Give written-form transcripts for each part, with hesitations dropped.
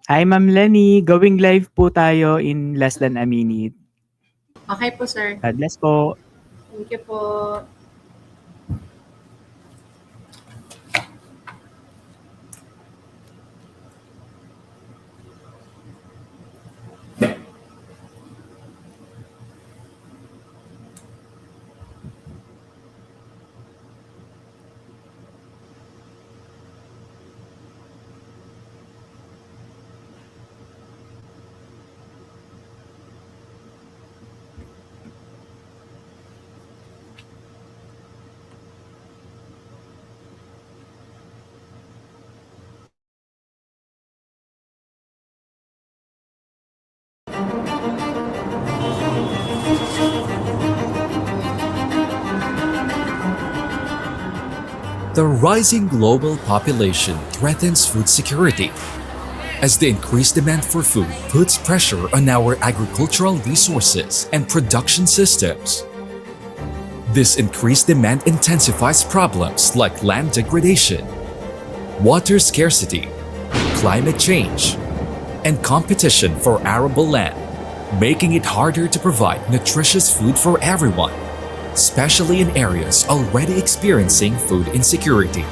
Hi, Ma'am Lenny. Going live po tayo in less than a minute. Okay po, sir. God bless po. Thank you po. The rising global population threatens food security, as the increased demand for food puts pressure on our agricultural resources and production systems. This increased demand intensifies problems like land degradation, water scarcity, climate change, and competition for arable land, making it harder to provide nutritious food for everyone, especially in areas already experiencing food insecurity.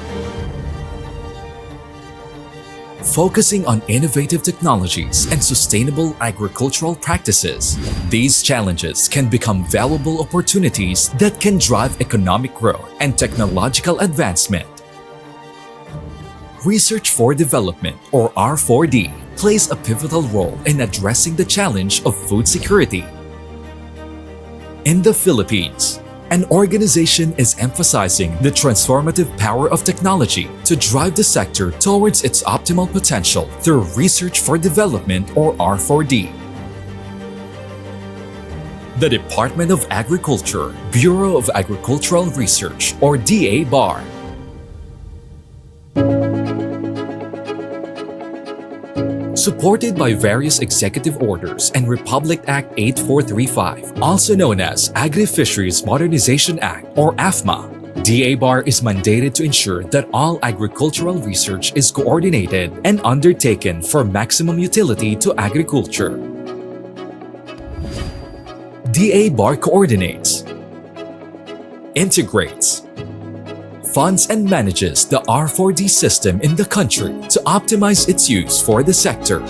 Focusing on innovative technologies and sustainable agricultural practices, these challenges can become valuable opportunities that can drive economic growth and technological advancement. Research for Development, or R4D, plays a pivotal role in addressing the challenge of food security. In the Philippines, an organization is emphasizing the transformative power of technology to drive the sector towards its optimal potential through Research for Development, or R4D. The Department of Agriculture, Bureau of Agricultural Research, or DA-BAR, supported by various executive orders and Republic Act 8435, also known as Agri-Fisheries Modernization Act, or AFMA. DA-BAR is mandated to ensure that all agricultural research is coordinated and undertaken for maximum utility to agriculture. DA-BAR coordinates, integrates, funds and manages the R4D system in the country to optimize its use for the sector.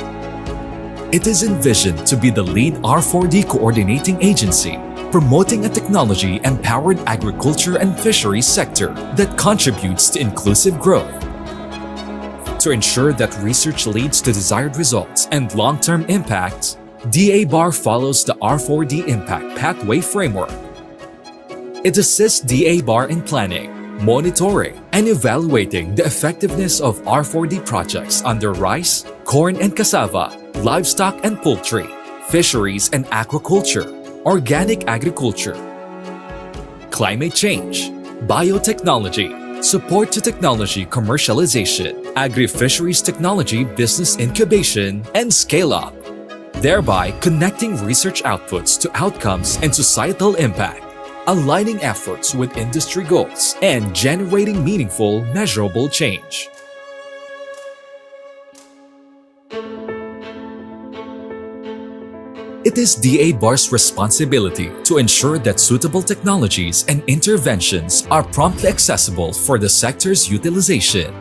It is envisioned to be the lead R4D coordinating agency, promoting a technology-empowered agriculture and fisheries sector that contributes to inclusive growth. To ensure that research leads to desired results and long-term impacts, DA-BAR follows the R4D Impact Pathway Framework. It assists DA-BAR in planning, monitoring, and evaluating the effectiveness of R4D projects under rice, corn and cassava, livestock and poultry, fisheries and aquaculture, organic agriculture, climate change, biotechnology, support to technology commercialization, agri-fisheries technology business incubation, and scale-up, thereby connecting research outputs to outcomes and societal impact, aligning efforts with industry goals, and generating meaningful, measurable change. It is DA-BAR's responsibility to ensure that suitable technologies and interventions are promptly accessible for the sector's utilization.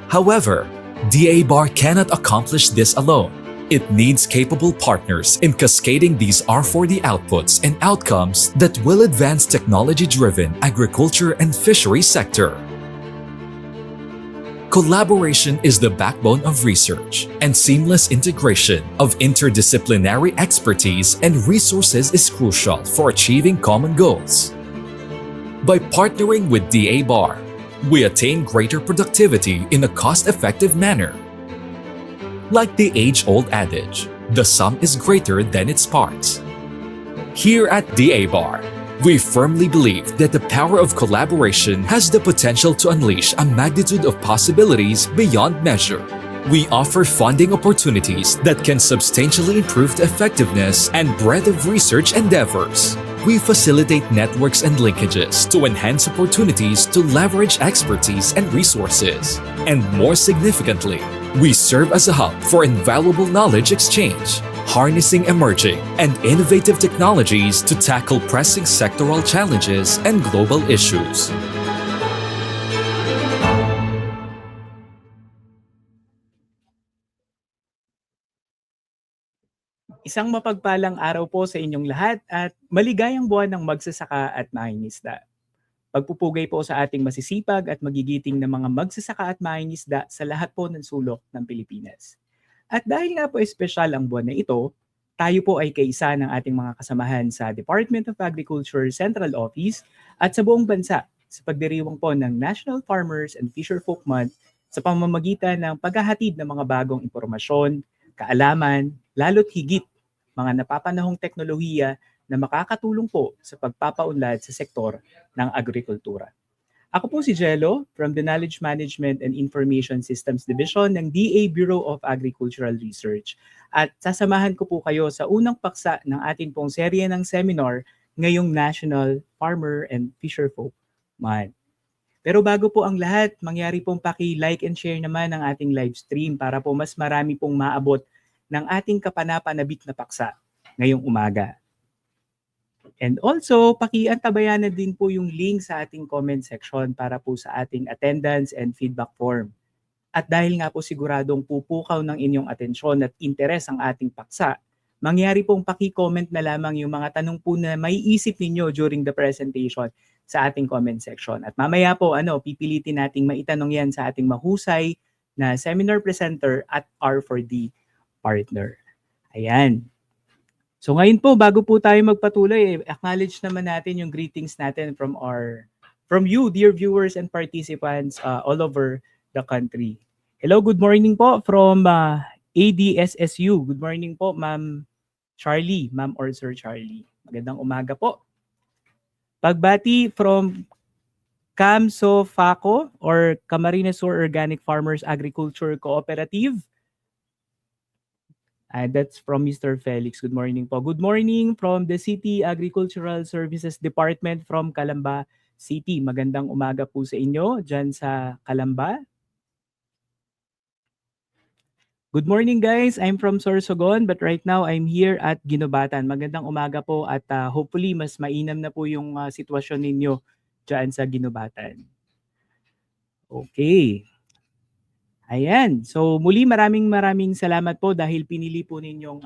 However, DA-BAR cannot accomplish this alone. It needs capable partners in cascading these R4D outputs and outcomes that will advance technology-driven agriculture and fisheries sector. Collaboration is the backbone of research, and seamless integration of interdisciplinary expertise and resources is crucial for achieving common goals. By partnering with DA-BAR, we attain greater productivity in a cost-effective manner. Like the age-old adage, the sum is greater than its parts. Here at DA-BAR, we firmly believe that the power of collaboration has the potential to unleash a magnitude of possibilities beyond measure. We offer funding opportunities that can substantially improve the effectiveness and breadth of research endeavors. We facilitate networks and linkages to enhance opportunities to leverage expertise and resources. And more significantly, We serve as a hub for invaluable knowledge exchange, harnessing emerging and innovative technologies to tackle pressing sectoral challenges and global issues. Isang mapagpalang araw po sa inyong lahat at maligayang buwan ng magsasaka at mangingisda. Pagpupugay po sa ating masisipag at magigiting na mga magsasaka at mangingisda sa lahat po ng sulok ng Pilipinas. At dahil nga po espesyal ang buwan na ito, tayo po ay kaisa ng ating mga kasamahan sa Department of Agriculture Central Office at sa buong bansa sa pagdiriwang po ng National Farmers and Fisherfolk Month sa pamamagitan ng paghahatid ng mga bagong impormasyon, kaalaman, lalo't higit mga napapanahong teknolohiya na makakatulong po sa pagpapaunlad sa sektor ng agrikultura. Ako po si Jello from the Knowledge Management and Information Systems Division ng DA Bureau of Agricultural Research at sasamahan ko po kayo sa unang paksa ng ating pong serye ng seminar ngayong National Farmer and Fisherfolk Month. Pero bago po ang lahat, mangyari pong paki-like and share naman ang ating live stream para po mas marami pong maabot ng ating kapanapanabik na paksa ngayong umaga. And also, pakiantabayan na din po yung link sa ating comment section para po sa ating attendance and feedback form. At dahil nga po siguradong pupukaw ng inyong atensyon at interes ang ating paksa, mangyari pong paki-comment na lamang yung mga tanong po na may isip ninyo during the presentation sa ating comment section. At mamaya po, pipilitin nating maitanong yan sa ating mahusay na seminar presenter at R4D partner. Ayan. So ngayon po, bago po tayo magpatuloy, acknowledge naman natin yung greetings natin from you, dear viewers and participants all over the country. Hello, good morning po from ADSSU. Good morning po, Ma'am Charlie, Ma'am or Sir Charlie. Magandang umaga po. Pagbati from CAMSOFACO or Camarines Sur Organic Farmers Agriculture Cooperative. That's from Mr. Felix. Good morning po. Good morning from the City Agricultural Services Department from Calamba City. Magandang umaga po sa inyo dyan sa Calamba. Good morning guys. I'm from Sorsogon but right now I'm here at Ginobatan. Magandang umaga po at hopefully mas mainam na po yung sitwasyon ninyo dyan sa Ginobatan. Okay. Ayan. So muli maraming salamat po dahil pinili po ninyong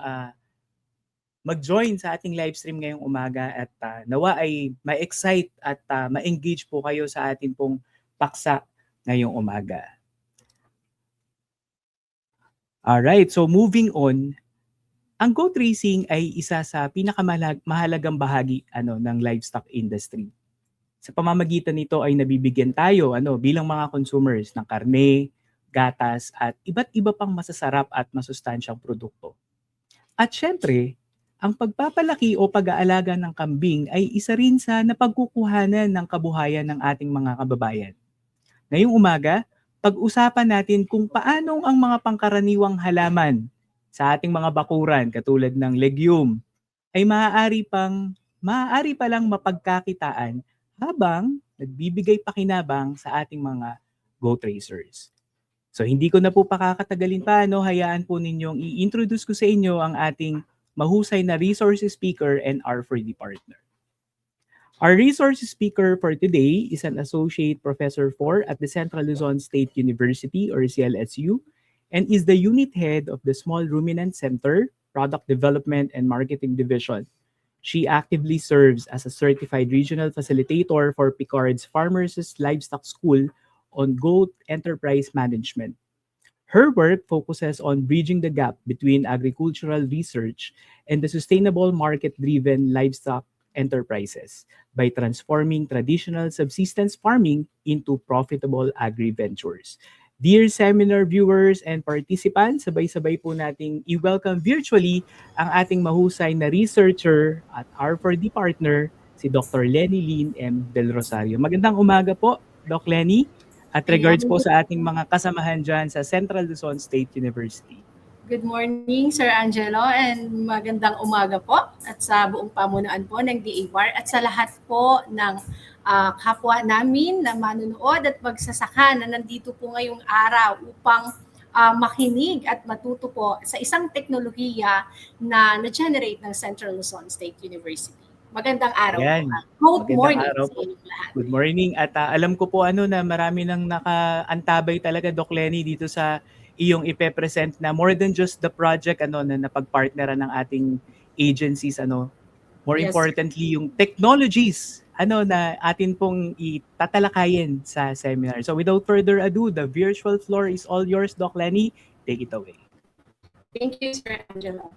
mag-join sa ating live stream ngayong umaga at nawa ay ma-excite at ma-engage po kayo sa ating pong paksa ngayong umaga. Alright, so moving on, ang goat racing ay isa sa pinakamahalagang bahagi ng livestock industry. Sa pamamagitan nito ay nabibigyan tayo bilang mga consumers ng karne, gatas at iba't iba pang masasarap at masustansyang produkto. At syempre, ang pagpapalaki o pag-aalaga ng kambing ay isa rin sa napagkukuhanan ng kabuhayan ng ating mga kababayan. Ngayong umaga, pag-usapan natin kung paanong ang mga pangkaraniwang halaman sa ating mga bakuran katulad ng legume ay maaari palang mapagkakitaan habang nagbibigay pakinabang sa ating mga goat racers. So hindi ko na po pakakatagalin pa, hayaan po ninyong i-introduce ko sa inyo ang ating mahusay na resource speaker and R4D partner. Our resource speaker for today is an Associate Professor 4 at the Central Luzon State University or CLSU and is the unit head of the Small Ruminant Center, Product Development and Marketing Division. She actively serves as a certified regional facilitator for Picard's Farmers' Livestock School on goat enterprise management. Her work focuses on bridging the gap between agricultural research and the sustainable market-driven livestock enterprises by transforming traditional subsistence farming into profitable agri-ventures. Dear seminar viewers and participants, sabay-sabay po nating i-welcome virtually ang ating mahusay na researcher at R4D partner, si Dr. Lenny Lynn M. Del Rosario. Magandang umaga po, Doc Lenny, at regards po sa ating mga kasamahan dyan sa Central Luzon State University. Good morning, Sir Angelo, and magandang umaga po at sa buong pamunuan po ng DA-BAR at sa lahat po ng kapwa namin na manunood at magsasaka na nandito po ngayong araw upang makinig at matuto po sa isang teknolohiya na na-generate ng Central Luzon State University. Magandang araw po. Ayan. Good Magandang morning araw sa po. inyong lahat. Good morning at alam ko po na marami nang nakaantabay talaga, Doc Lenny, dito sa iyong ipe-present na more than just the project na napag-partneran ng ating agencies, more Yes. importantly yung technologies na atin pong itatalakayin sa seminar. So without further ado, the virtual floor is all yours, Doc Lenny. Take it away. Thank you, Sir Angelo.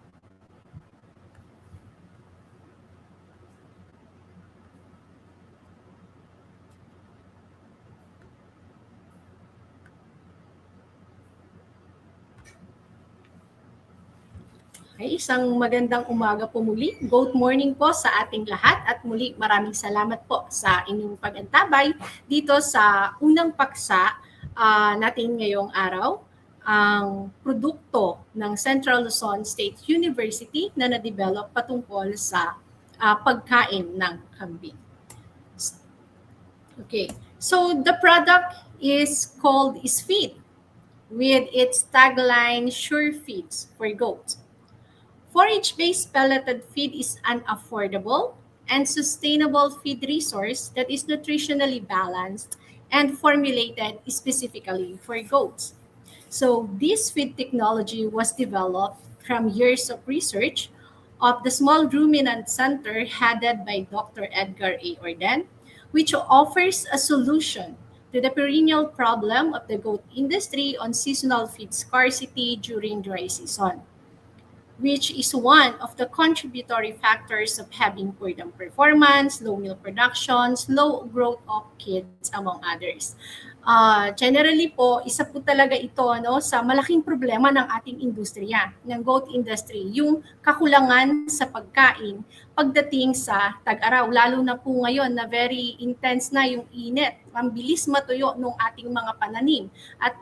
Okay, isang magandang umaga po muli. Good morning po sa ating lahat at muli maraming salamat po sa inyong pag-antabay dito sa unang paksa natin ngayong araw, ang produkto ng Central Luzon State University na na-develop patungkol sa pagkain ng kambing. Okay, so the product is called Isfeed with its tagline, Sure Feeds for Goats. Forage-based pelleted feed is an affordable and sustainable feed resource that is nutritionally balanced and formulated specifically for goats. So this feed technology was developed from years of research of the Small Ruminant Center headed by Dr. Edgar A. Orden, which offers a solution to the perennial problem of the goat industry on seasonal feed scarcity during dry season, which is one of the contributory factors of having poor dam performance, low milk production, slow growth of kids, among others. Generally po, isa po talaga ito sa malaking problema ng ating industriya, ng goat industry, yung kakulangan sa pagkain pagdating sa tag-araw. Lalo na po ngayon na very intense na yung init, ang bilis matuyo ng ating mga pananim. At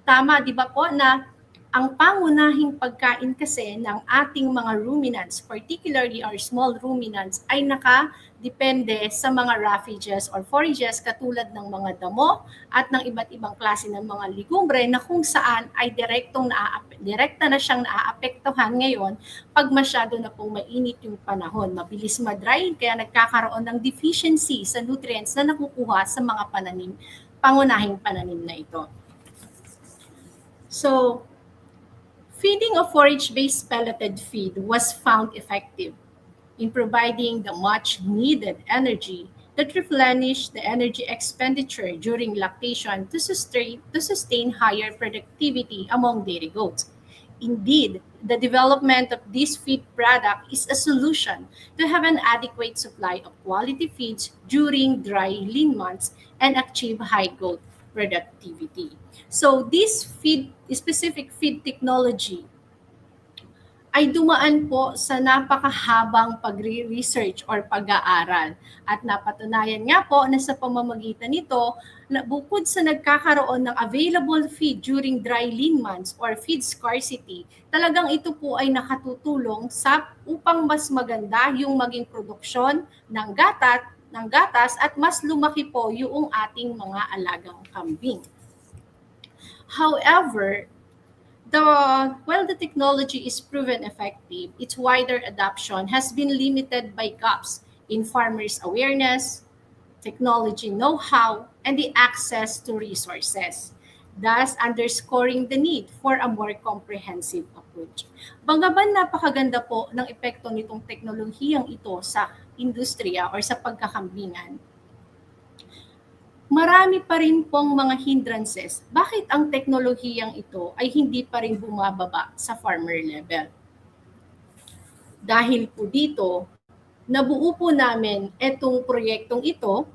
tama, di ba po, na ang pangunahing pagkain kasi ng ating mga ruminants, particularly our small ruminants, ay nakadepende sa mga roughages or forages katulad ng mga damo at ng iba't ibang klase ng mga ligumbre na kung saan ay direkta na siyang naaapektuhan ngayon pag masyado na pong mainit yung panahon. Mabilis ma-dry, kaya nagkakaroon ng deficiency sa nutrients na nakukuha sa mga pangunahing pananim na ito. So, feeding of forage-based pelleted feed was found effective in providing the much-needed energy that replenished the energy expenditure during lactation to sustain higher productivity among dairy goats. Indeed, the development of this feed product is a solution to have an adequate supply of quality feeds during dry, lean months and achieve high goat productivity. So this specific feed technology ay dumaan po sa napakahabang pagre-research or pag-aaral. At napatunayan nga po na sa pamamagitan nito, na bukod sa nagkakaroon ng available feed during dry lean months or feed scarcity, talagang ito po ay nakatutulong upang mas maganda yung maging produksyon ng gatas at mas lumaki po yung ating mga alagang kambing. However, while the technology is proven effective, its wider adoption has been limited by gaps in farmers' awareness, technology know-how, and the access to resources, thus underscoring the need for a more comprehensive approach. Bagaman napakaganda po ng epekto nitong teknolohiyang ito sa industriya or sa pagkakambingan, marami pa rin pong mga hindrances. Bakit ang teknolohiyang ito ay hindi pa rin bumababa sa farmer level? Dahil po dito, nabuo po namin itong proyektong ito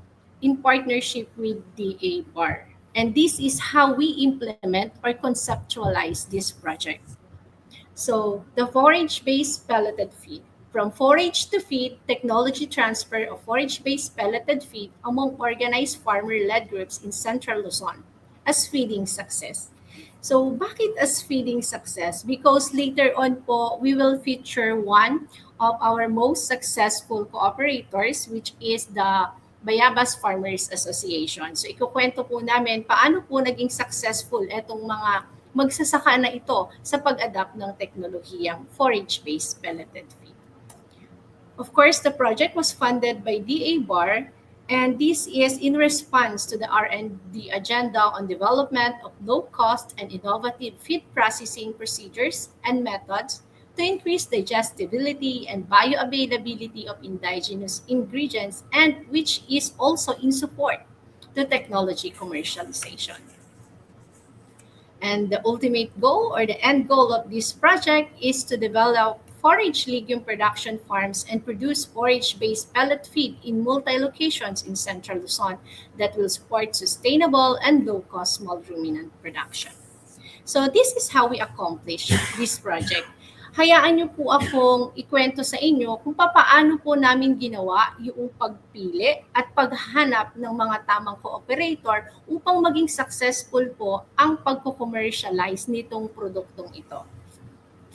in partnership with DA-BAR. And this is how we implement or conceptualize this project. So, the forage-based pelleted feed. From forage to feed, technology transfer of forage-based pelleted feed among organized farmer-led groups in Central Luzon as feeding success. So, bakit as feeding success? Because later on po, we will feature one of our most successful cooperators, which is the Bayabas Farmers Association. So, ikukwento po namin paano po naging successful itong mga magsasaka na ito sa pag-adapt ng teknolohiyang forage-based pelleted feed. Of course, the project was funded by DA-BAR, and this is in response to the R&D agenda on development of low-cost and innovative feed processing procedures and methods to increase digestibility and bioavailability of indigenous ingredients, and which is also in support to technology commercialization. And the ultimate goal or the end goal of this project is to develop forage legume production farms and produce forage-based pellet feed in multi-locations in Central Luzon that will support sustainable and low-cost small ruminant production. So this is how we accomplish this project. Hayaan niyo po akong ikwento sa inyo kung paano po namin ginawa yung pagpili at paghanap ng mga tamang cooperator upang maging successful po ang pagko-commercialize nitong produktong ito.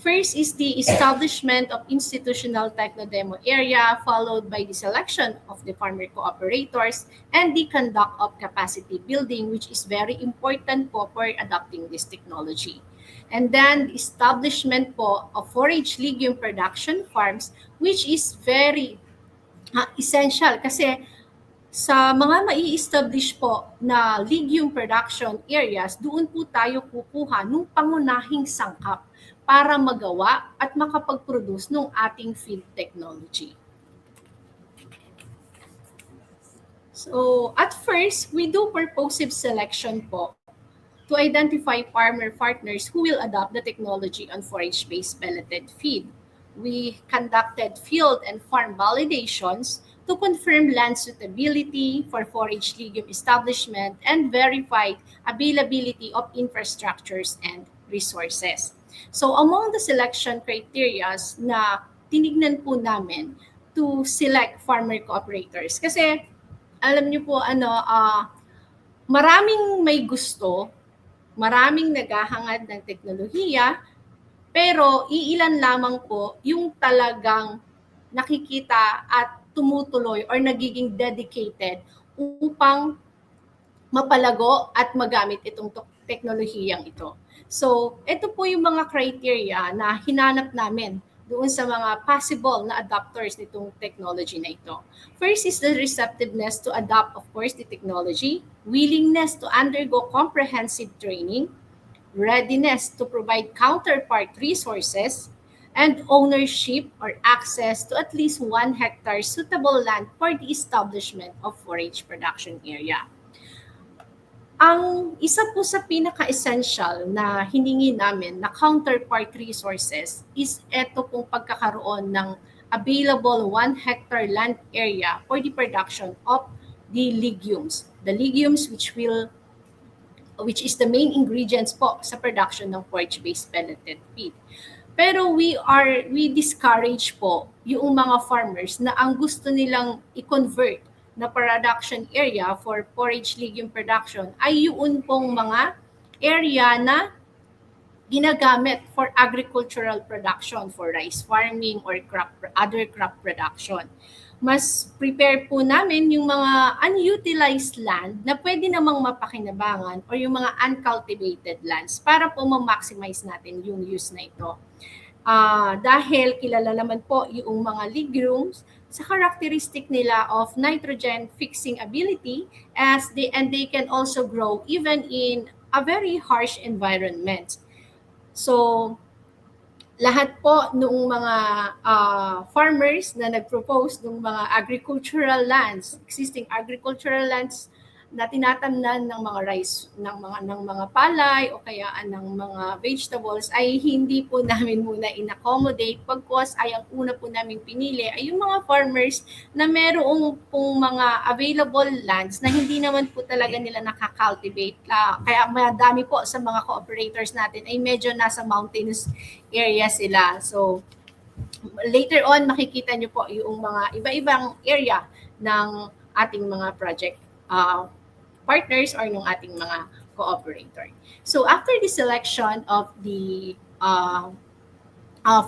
First is the establishment of institutional techno-demo area, followed by the selection of the farmer cooperators and the conduct of capacity building, which is very important po for adopting this technology. And then the establishment po of forage legume production farms, which is very essential kasi sa mga mai-establish po na legume production areas, doon po tayo kukuha ng pangunahing sangkap para magawa at makapag-produce ng ating feed technology. So, at first, we do purposive selection po to identify farmer partners who will adopt the technology on forage-based pelleted feed. We conducted field and farm validations to confirm land suitability for forage legume establishment and verified availability of infrastructures and resources. So among the selection criteria na tinignan po namin to select farmer cooperators, kasi alam niyo po maraming may gusto, maraming naghahangad ng teknolohiya, pero iilan lamang po yung talagang nakikita at tumutuloy or nagiging dedicated upang mapalago at magamit itong teknolohiyang ito. So, ito po yung mga criteria na hinanap namin doon sa mga possible na adopters nitong technology na ito. First is the receptiveness to adopt, of course, the technology, willingness to undergo comprehensive training, readiness to provide counterpart resources, and ownership or access to at least 1 hectare suitable land for the establishment of forage production area. Ang isa po sa pinaka-essential na hiningi namin na counterpart resources is ito pong pagkakaroon ng available 1 hectare land area for the production of the legumes. The legumes which is the main ingredients po sa production ng forage-based pelleted feed. Pero we discourage po yung mga farmers na ang gusto nilang i-convert na production area for forage legume production ay yun pong mga area na ginagamit for agricultural production, for rice farming or other crop production. Mas prepare po namin yung mga unutilized land na pwede namang mapakinabangan or yung mga uncultivated lands para po ma-maximize natin yung use na ito. Dahil kilala naman po yung mga legumes sa characteristic nila of nitrogen fixing ability and they can also grow even in a very harsh environment. So, lahat po ng mga farmers na nag-propose ng mga agricultural lands, existing agricultural lands na tinatamnan ng mga rice, ng mga palay o kaya ng mga vegetables ay hindi po namin muna in-accommodate pagkos ay ang una po namin pinili ay yung mga farmers na merong pong mga available lands na hindi naman po talaga nila nakakultivate. Kaya madami po sa mga cooperators natin ay medyo nasa mountainous area sila. So later on makikita nyo po yung mga iba-ibang area ng ating mga project partners or ng ating mga cooperator. So after the selection of the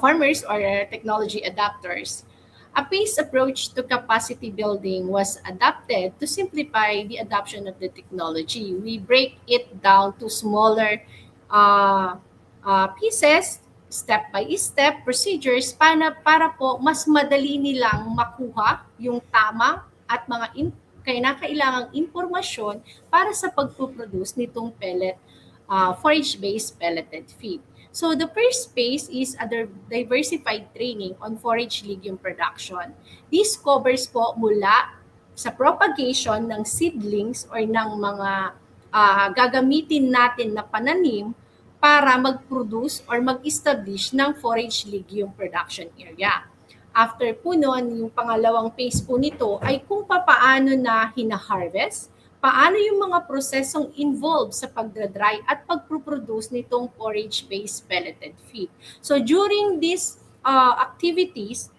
farmers or technology adapters, a phased approach to capacity building was adopted to simplify the adoption of the technology. We break it down to smaller pieces, step by step procedures para po mas madali nilang makuha yung tama at mga kailangang impormasyon para sa pagpo-produce nitong forage-based pelleted feed. So the first phase is a diversified training on forage legume production. This covers po mula sa propagation ng seedlings or ng mga gagamitin natin na pananim para mag-produce or mag-establish ng forage legume production area. After po noon, yung pangalawang phase po nito ay kung paano na hina-harvest, paano yung mga prosesong involved sa pagdra-dry at pagproproduce nitong forage-based pelleted feed. So during these activities,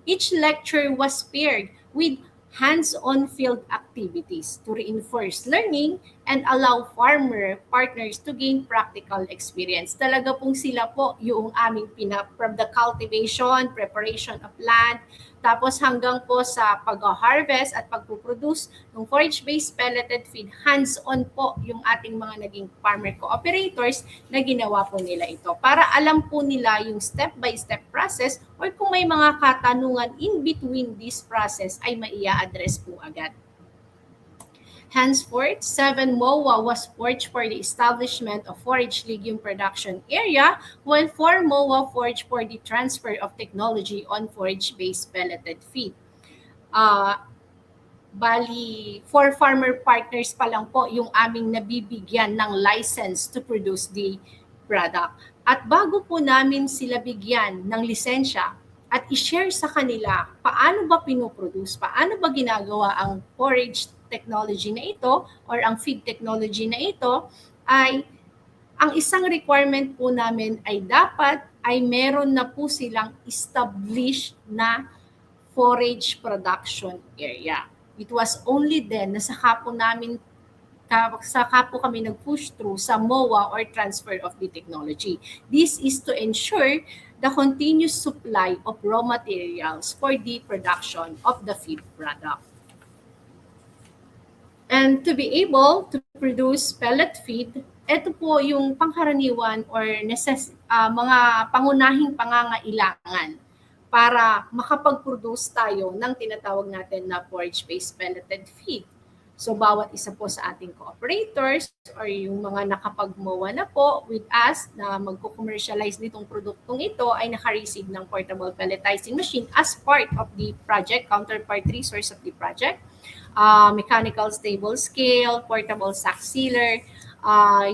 each lecture was paired with hands-on field activities to reinforce learning and allow farmer partners to gain practical experience. Talaga pong sila po yung aming from the cultivation, preparation of land, tapos hanggang po sa pag-harvest at pagpuproduce ng forage-based pelleted feed, hands-on po yung ating mga naging farmer cooperators na ginawa po nila ito. Para alam po nila yung step-by-step process or kung may mga katanungan in between this process ay maia-address po agad. Henceforth, 7 MOA was forged for the establishment of forage legume production area, while 4 MOA forged for the transfer of technology on forage-based pelleted feed. Bali, 4 farmer partners pa lang po yung aming nabibigyan ng license to produce the product. At bago po namin sila bigyan ng lisensya at i-share sa kanila paano ba pinoproduce, paano ba ginagawa ang forage technology na ito or ang feed technology na ito, ay ang isang requirement po namin ay dapat ay meron na po silang established na forage production area. It was only then na saka po kami nag-push through sa MOA or transfer of the technology. This is to ensure the continuous supply of raw materials for the production of the feed product. And to be able to produce pellet feed, ito po yung pangkaraniwan or mga pangunahing pangangailangan para makapag-produce tayo ng tinatawag natin na forage-based pelleted feed. So bawat isa po sa ating cooperators or yung mga nakapag-MOA na po with us na magko-commercialize nitong produktong ito ay naka-receive ng portable pelletizing machine as part of the project, counterpart resource of the project. Mechanical stable scale, portable sack sealer.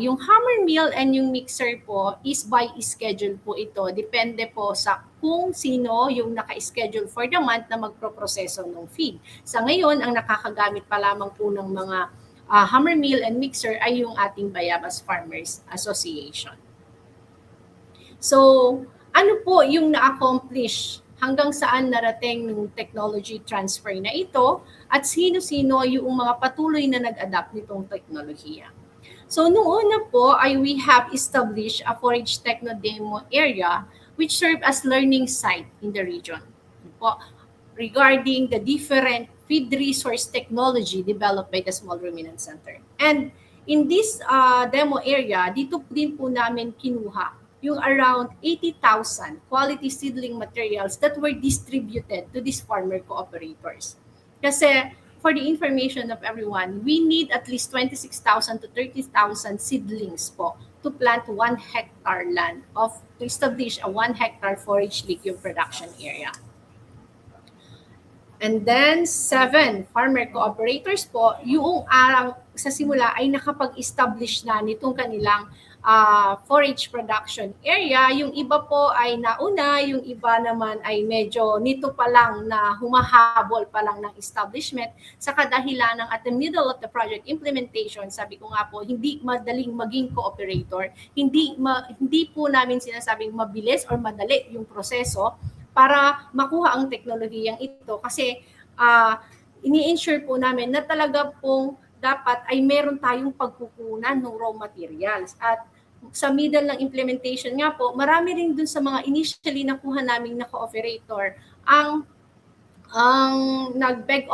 Yung hammer mill and yung mixer po is by schedule po ito. Depende po sa kung sino yung naka-schedule for the month na magproproseso ng feed. Sa ngayon, ang nakakagamit pa lamang po ng mga hammer mill and mixer ay yung ating Bayabas Farmers Association. So, ano po yung na-accomplish? Hanggang saan narating ng technology transfer na ito at sino-sino yung mga patuloy na nag-adapt nitong teknolohiya. So noong una po ay we have established a forage techno demo area which serve as learning site in the region po, regarding the different feed resource technology developed by the Small Ruminant Center. And in this demo area, dito din po namin kinuha yung around 80,000 quality seedling materials that were distributed to these farmer cooperators. Kasi for the information of everyone, we need at least 26,000 to 30,000 seedlings po to plant 1 hectare land to establish a 1 hectare forage legume production area. And then 7 farmer cooperators po, yung sa simula ay nakapag-establish na nitong kanilang forage production area. Yung iba po ay nauna, yung iba naman ay medyo nito pa lang na humahabol pa lang ng establishment sa kadahilan ng at the middle of the project implementation. Sabi ko nga po, hindi madaling maging cooperator. Hindi po namin sinasabing mabilis or madali yung proseso para makuha ang teknolohiyang ito kasi ini-ensure po namin na talaga pong dapat ay meron tayong pagkukunan ng raw materials. At sa middle ng implementation nga po, marami rin dun sa mga initially nakuha naming na co-operator ang nag-beg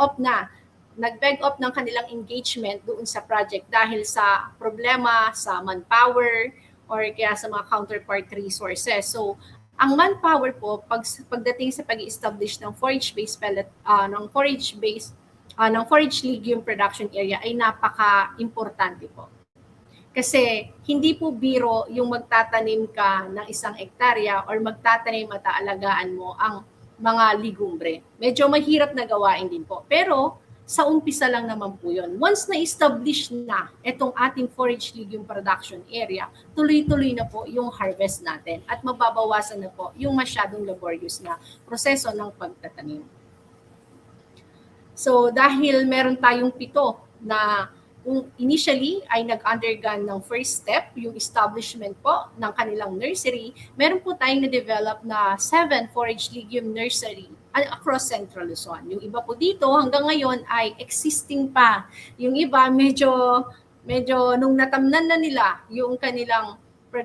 up ng kanilang engagement doon sa project dahil sa problema sa manpower or kaya sa mga counterpart resources. So, ang manpower po pagdating sa pag-establish ng forage-based pellet ng forage legume production area ay napaka-importante po. Kasi hindi po biro yung magtatanim ka ng 1 hektarya or magtatanim at aalagaan mo ang mga ligumbre. Medyo mahirap na gawain din po. Pero sa umpisa lang naman po yun. Once na-establish na itong ating forage legume production area, tuloy-tuloy na po yung harvest natin at mababawasan na po yung masyadong laborious na proseso ng pagtatanim. So dahil meron tayong 7 na initially ay nag-undergone ng first step, yung establishment po ng kanilang nursery, meron po tayong na-develop na 7 forage legume nursery across Central Luzon. Yung iba po dito hanggang ngayon ay existing pa. Yung iba medyo nung natamnan na nila yung kanilang 1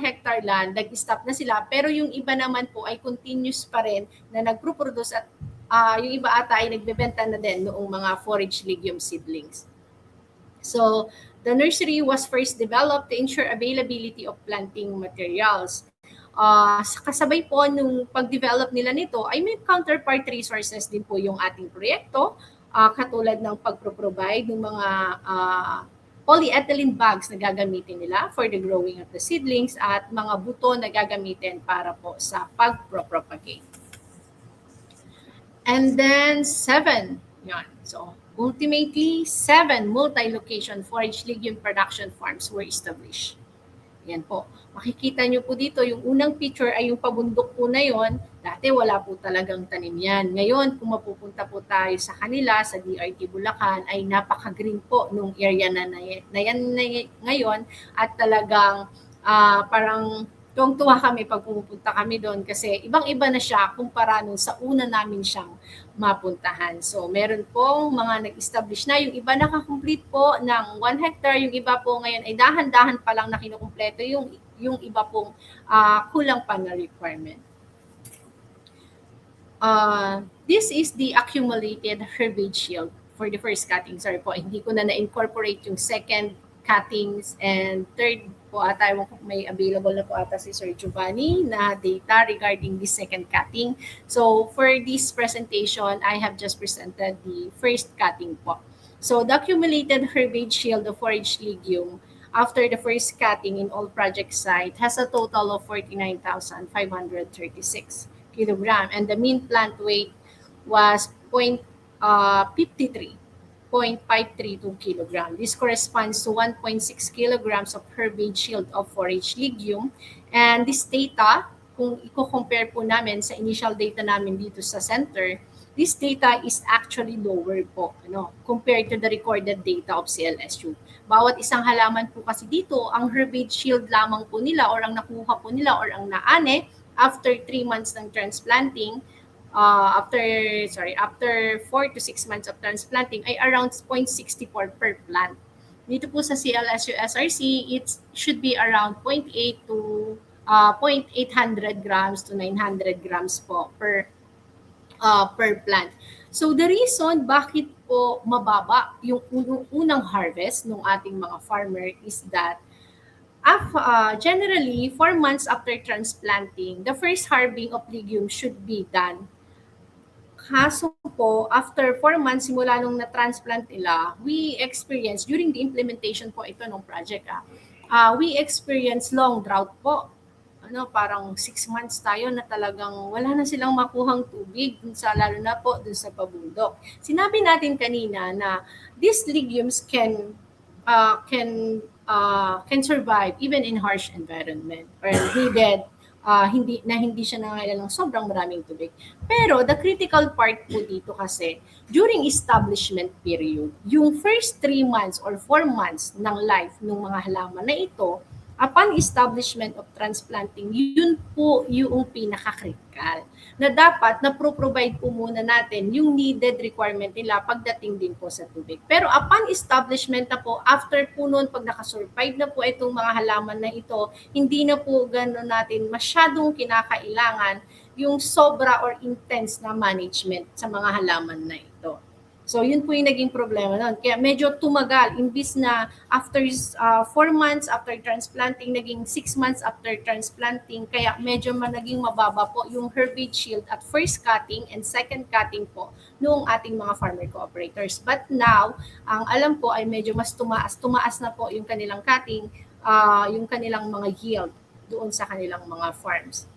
hectare land, nag-stop na sila. Pero yung iba naman po ay continuous pa rin na nagpo-produce at yung iba ata ay nagbebenta na din noong mga forage legume seedlings. So, the nursery was first developed to ensure availability of planting materials. Kasabay po nung pag-develop nila nito ay may counterpart resources din po yung ating proyekto, katulad ng pagpro-provide ng mga polyethylene bags na gagamitin nila for the growing of the seedlings at mga buto na gagamitin para po sa pag-propagate. And then 7, yun. So, ultimately, 7 multi-location forage legume production farms were established. Yan po. Makikita nyo po dito, yung unang picture ay yung pabundok po na yon. Dati wala po talagang tanim yan. Ngayon, kung mapupunta po tayo sa kanila, sa DRT Bulacan, ay napaka-green po nung area na yan ngayon. At talagang parang tuwang-tuwa kami pag pumupunta kami doon kasi ibang-iba na siya kumpara nung sa una namin siyang mapuntahan. So, meron pong mga nag-establish na. Yung iba nakakomplete po ng 1 hectare. Yung iba po ngayon ay dahan-dahan pa lang na kinukumpleto. Yung iba pong kulang pa na requirement. This is the accumulated herbage yield for the first cutting. Sorry po, hindi ko na na-incorporate yung second cuttings and third po ata, may available na po ata si Sir Giovanni na data regarding the second cutting. So for this presentation, I have just presented the first cutting po. So the accumulated herbage yield of forage legume after the first cutting in all project site has a total of 49,536 kilogram and the mean plant weight was 0.532 kilogram. This corresponds to 1.6 kilograms of herbage yield of forage legume. And this data, kung i-compare po namin sa initial data namin dito sa center, this data is actually lower po compared to the recorded data of CLSU. Bawat isang halaman po kasi dito, ang herbage yield lamang po nila or ang nakuha po nila or ang naane after 3 months ng transplanting, after 4 to 6 months of transplanting ay around 0.64 per plant. Dito po sa CLSU SRC, it should be around 0.8 to 0.800 grams to 900 grams po per plant. So the reason bakit po mababa yung unang harvest ng ating mga farmer is that generally 4 months after transplanting, the first harvesting of legumes should be done. Kaso po, after 4 months simula nung na-transplant nila, we experience, during the implementation po ito ng project, we experience long drought po. Parang 6 months tayo na talagang wala na silang makuhang tubig, lalo na po dun sa pabundok. Sinabi natin kanina na these legumes can survive even in harsh environment or hindi siya nangailangan ng sobrang maraming tubig. Pero the critical part po dito kasi, during establishment period, yung first 3 months or 4 months ng life ng mga halaman na ito, upon establishment of transplanting, yun po yung pinaka-critical. Na dapat na-provide po muna natin yung needed requirement nila pagdating din po sa tubig. Pero upon establishment na po, after po noon, pag nakasurvive na po itong mga halaman na ito, hindi na po gano'n natin masyadong kinakailangan yung sobra or intense na management sa mga halaman na ito. So yun po yung naging problema nun. Kaya medyo tumagal. Imbis na after 4 months after transplanting, naging 6 months after transplanting. Kaya medyo naging mababa po yung herbage yield at first cutting and second cutting po noong ating mga farmer cooperators. But now, ang alam ko ay medyo mas tumaas na po yung kanilang cutting, yung kanilang mga yield doon sa kanilang mga farms.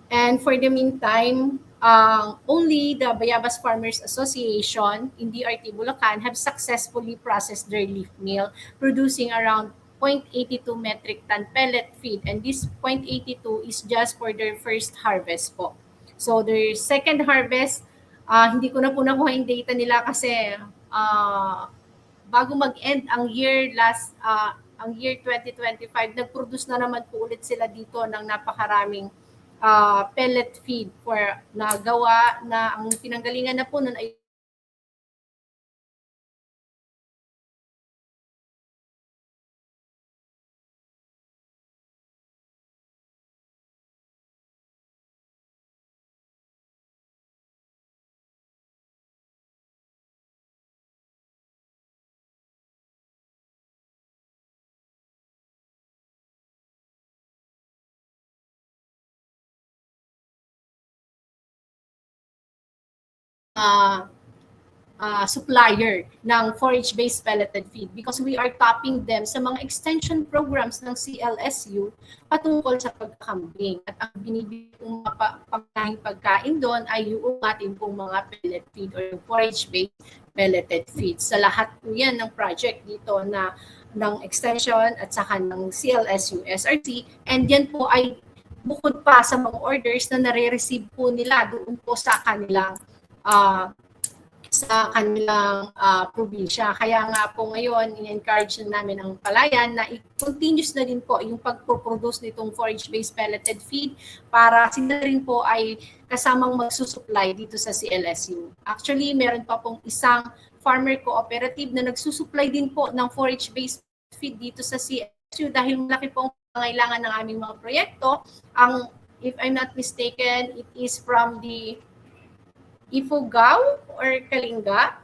And for the meantime, only the Bayabas Farmers Association in DRT Bulacan have successfully processed their leaf meal, producing around 0.82 metric ton pellet feed. And this 0.82 is just for their first harvest po. So their second harvest, hindi ko na po nakuha yung data nila kasi bago mag-end ang year ang year 2025, nag-produce na naman po ulit sila dito ng napakaraming pellet feed for nagawa na ang pinanggalingan na po nun ay supplier ng forage-based pelleted feed because we are tapping them sa mga extension programs ng CLSU patungkol sa pagkakambing. At ang binibigay kong pangunahing pagkain doon ay yung ating pong mga pellet feed or yung forage-based pelleted feed. Sa lahat po yan ng project dito na ng extension at saka ng CLSU SRC, and yan po ay bukod pa sa mga orders na nare-receive po nila doon po sa kanilang probinsya. Kaya nga po ngayon, in-encourage na namin ang palayan na i-continuous na din po yung pagpo-produce nitong forage-based pelleted feed para sila rin po ay kasamang magsusupply dito sa CLSU. Actually, meron pa pong isang farmer cooperative na nagsusupply din po ng forage-based feed dito sa CLSU dahil malaki po ang pangailangan ng aming mga proyekto. If I'm not mistaken, it is from the Ifugao or Kalinga,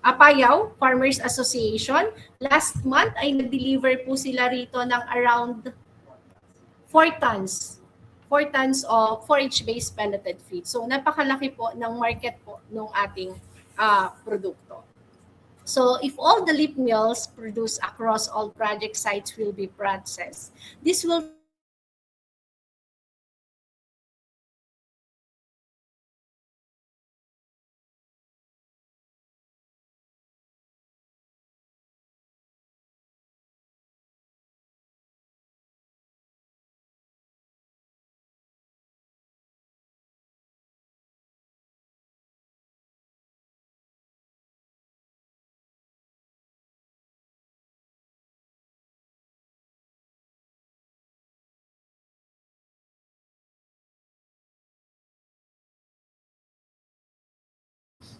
Apayao Farmers Association. Last month ay nag-deliver po sila rito ng around 4 tons. 4 tons of forage-based pelleted feed. So napakalaki po ng market po ng ating produkto. So if all the leaf mills produced across all project sites will be processed, this will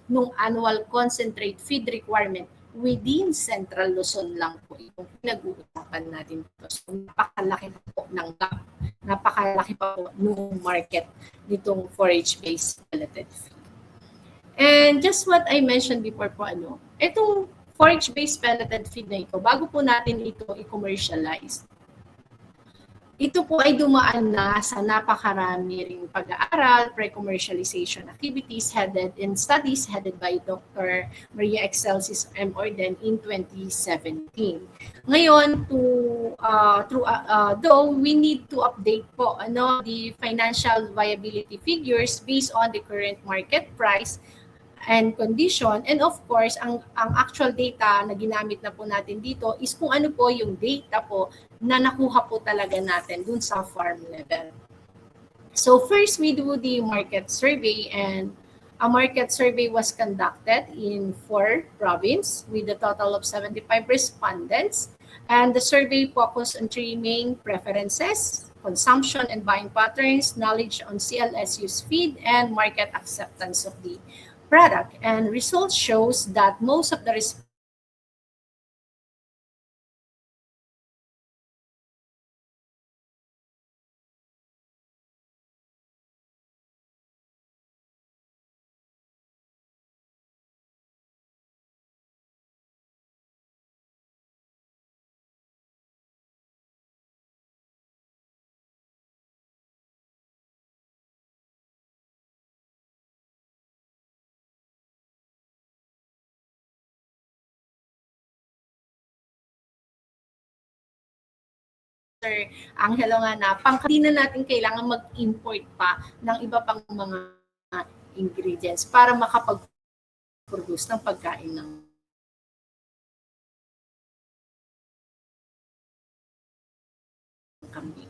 nung annual concentrate feed requirement within Central Luzon lang po yung pinag-uusapan natin dito. So, napakalaki po ng gap. Napakalaki pa po nung market nitong forage-based pelleted feed. And just what I mentioned before po, itong forage-based pelleted feed na ito, bago po natin ito i-commercialize, ito po ay dumaan na sa napakarami ring pag-aaral, pre-commercialization activities in studies headed by Dr. Maria Excelsis M. Orden in 2017. Ngayon, though we need to update po the financial viability figures based on the current market price and condition, and of course, ang actual data na ginamit na po natin dito is kung ano po yung data po na nakuha po talaga natin dun sa farm level. So first, we do the market survey, and a market survey was conducted in 4 provinces with a total of 75 respondents, and the survey focused on 3 main preferences: consumption and buying patterns, knowledge on CLSU's feed, and market acceptance of the product. And results shows that most of the Sir Angelo nga na hindi na natin kailangan mag-import pa ng iba pang mga ingredients para makapag-produce ng pagkain ng kambing.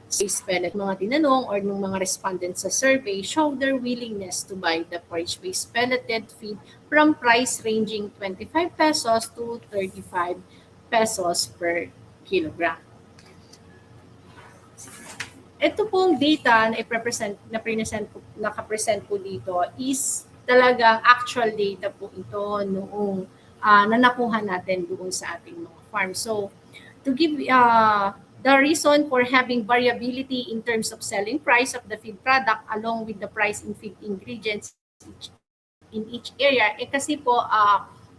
Space pellet, mga tinanong or ng mga respondents sa survey show their willingness to buy the forage-based pelleted feed from price ranging 25 pesos to 35 pesos per kilogram. Ito pong data na nakapresent po dito is talagang actual data po ito noong na nakuha natin doon sa ating mga farm. So, to give the reason for having variability in terms of selling price of the feed product along with the price in feed ingredients in each area, kasi po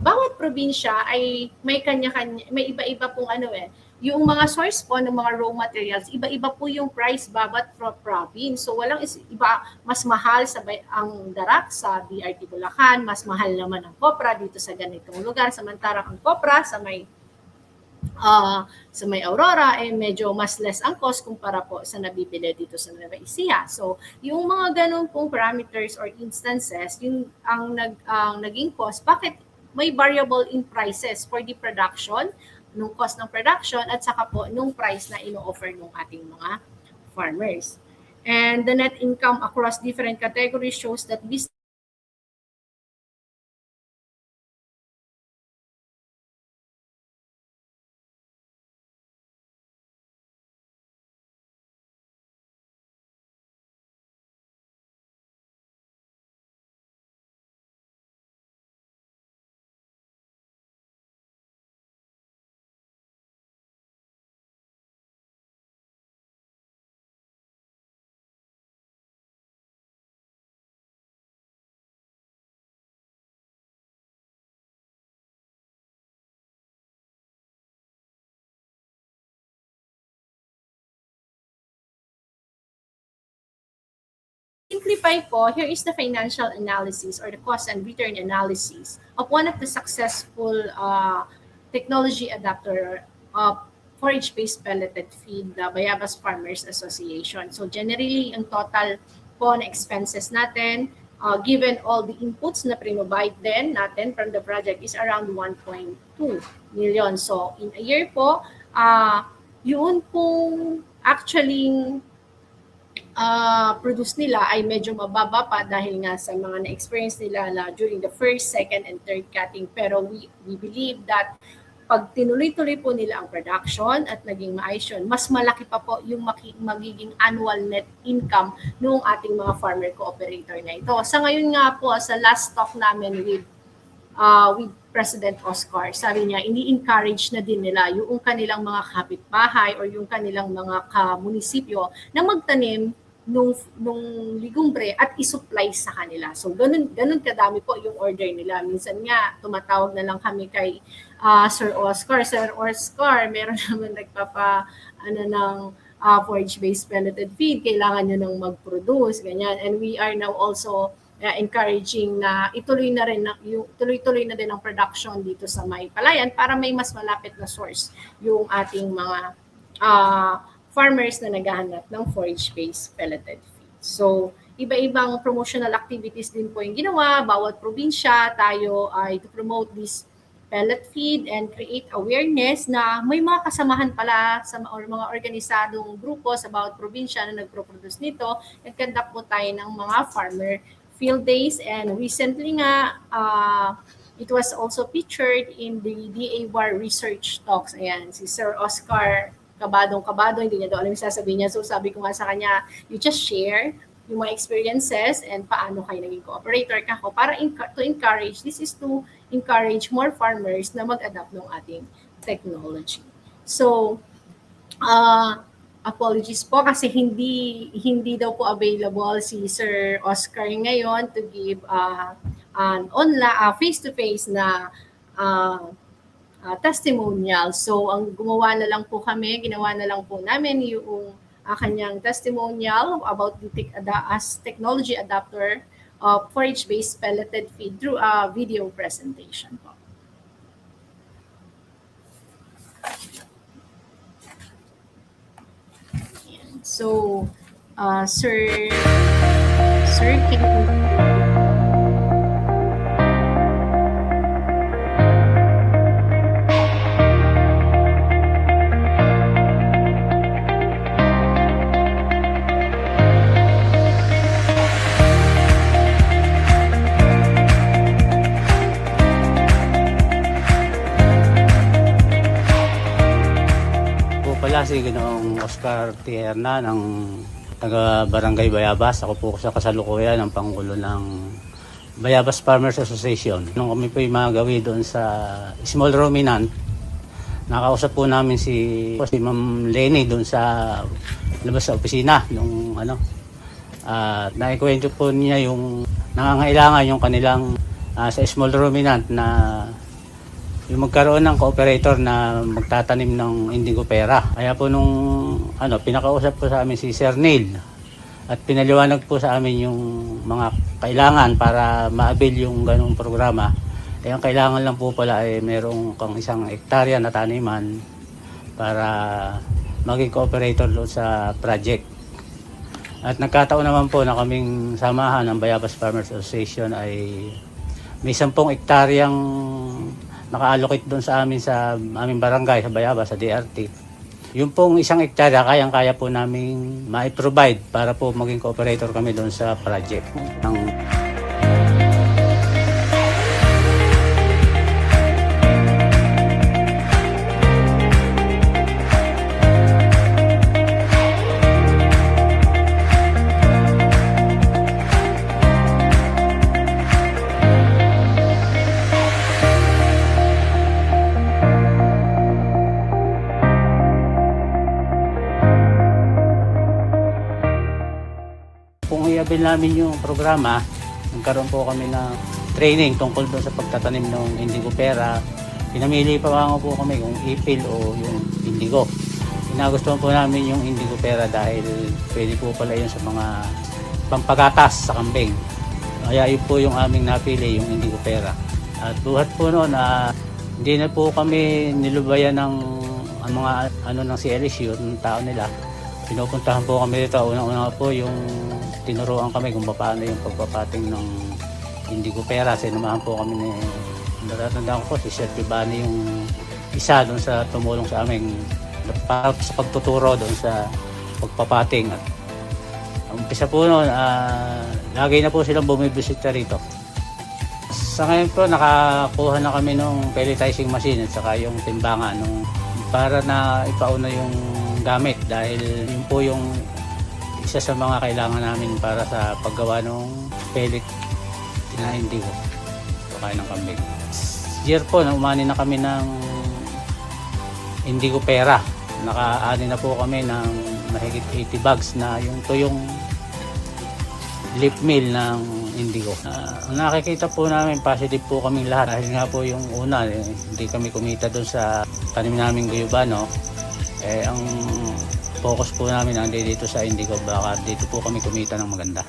bawat probinsya ay may kanya-kanya, may iba-iba pong yung mga source po ng mga raw materials, iba-iba po yung price bawat province. So walang iba, mas mahal ang darak sa BRT Bulacan, mas mahal naman ang kopra dito sa ganitong lugar, samantarang ang kopra sa may Aurora medyo mas less ang cost kumpara po sa nabibili dito sa Nueva Ecija. So, yung mga ganun pong parameters or instances, yung ang naging cost, bakit may variable in prices for the production, nung cost ng production at saka po nung price na ino-offer ng ating mga farmers. And the net income across different categories shows that this simplify po, here is the financial analysis or the cost and return analysis of one of the successful technology adapter of forage-based pelleted feed, the Bayabas Farmers Association. So generally, ang total po na expenses natin, given all the inputs na provide din natin from the project is around 1.2 million. So in a year po, yun pong actually produce nila ay medyo mababa pa dahil nga sa mga na-experience nila na during the first, second, and third cutting. Pero we believe that pag tinuloy-tuloy po nila ang production at naging maayos yun, mas malaki pa po yung magiging annual net income ng ating mga farmer cooperator na ito. Sa ngayon nga po, sa last talk namin with President Oscar, sabi niya, ini-encourage na din nila yung kanilang mga kapitbahay or yung kanilang mga munisipyo na magtanim nung ligumbre at isupply sa kanila. So ganun kadami po yung order nila. Minsan nga tumatawag na lang kami kay Sir Oscar, meron naman ng forage-based pelleted feed, kailangan nyo nang mag-produce, ganyan. And we are now also encouraging na tuloy-tuloy na din ang production dito sa may Palayan para may mas malapit na source yung ating mga farmers na naghahanap ng forage-based pelleted feed. So, iba-ibang promotional activities din po yung ginawa. Bawat probinsya, tayo ay to promote this pellet feed and create awareness na may mga kasamahan pala or mga organisadong grupo sa bawat probinsya na nagpro-produce nito. Nag-conduct po tayo ng mga farmer field days, and recently nga, it was also featured in the DAWAR research talks. Ayan, si Sir Oscar, kabadong-kabado, hindi niya daw alam yung sasabihin niya. So sabi ko nga sa kanya, you just share yung mga experiences and paano kayo naging cooperator kako para to encourage, this is to encourage more farmers na mag-adapt ng ating technology. So, apologies po kasi hindi daw po available si Sir Oscar ngayon to give an online face-to-face na testimonial. So ang ginawa na lang po namin yung kanyang testimonial about the technology adapter of forage-based pelleted feed through a video presentation po. So, sir, can you Po pala si Ginoong Oscar Tierna ng taga Barangay Bayabas. Ako po sa kasalukuyan ng Pangulo ng Bayabas Farmers Association. Nung kami po yung magawi doon sa small ruminant, nakausap po namin si Ma'am Lenny doon sa labas sa opisina. Naikwento po niya yung nangangailangan yung kanilang sa small ruminant na yung magkaroon ng cooperator na magtatanim ng indigo pera. Kaya po pinakausap po sa amin si Sir Neil at pinaliwanag po sa amin yung mga kailangan para ma-avail yung ganung programa. Ang kailangan lang po pala ay merong kang 1 hektarya na taniman para maging cooperator doon sa project. At nagkataon naman po na kaming samahan ng Bayabas Farmers Association ay may 10 hektaryang naka-allocate doon sa aming barangay sa Bayabas, sa DRT. Yung pong 1 hektarya, kayang-kaya po namin ma-provide para po maging cooperator kami doon sa project. Kung i-avail namin yung programa, nagkaroon po kami ng training tungkol doon sa pagtatanim ng indigo pera. Pinamili pa nga po kami kung ipil o yung indigo. Nagustuhan po namin yung indigo pera dahil pwede po pala yun sa mga pampagatas sa kambing. Kaya yun po yung aming napili, yung indigo pera. At buhat po noon, hindi na po kami nilubayan ng mga ng CLSU, ng tao nila. Pinupuntahan po kami dito. Una-una po yung tinuruan kami kung paano yung pagpapating ng indigo pera. Sinumahan po kami ni natatandaan ko po si Sir Pibani yung isa doon sa tumulong sa amin para sa pagtuturo doon sa pagpapating. At ang umpisa po noon, lagi na po silang bumibisita rito. Sa ngayon po, nakakuha na kami ng pelletizing machine at saka yung timbangan para na ipauna yung gamit dahil yun po yung isa sa mga kailangan namin para sa paggawa ng pellet na indigo o kaya ng kambing. Year po, umani na kami ng indigo pera. Nakaani na po kami ng mahigit 80 bags na yung tuyong leaf mill ng indigo. Nakikita po namin positive po kaming lahat dahil nga po yung una, hindi kami kumita doon sa tanim naming guyabano. Ang focus po namin ang dito sa indigo, baka dito po kami kumita ng maganda.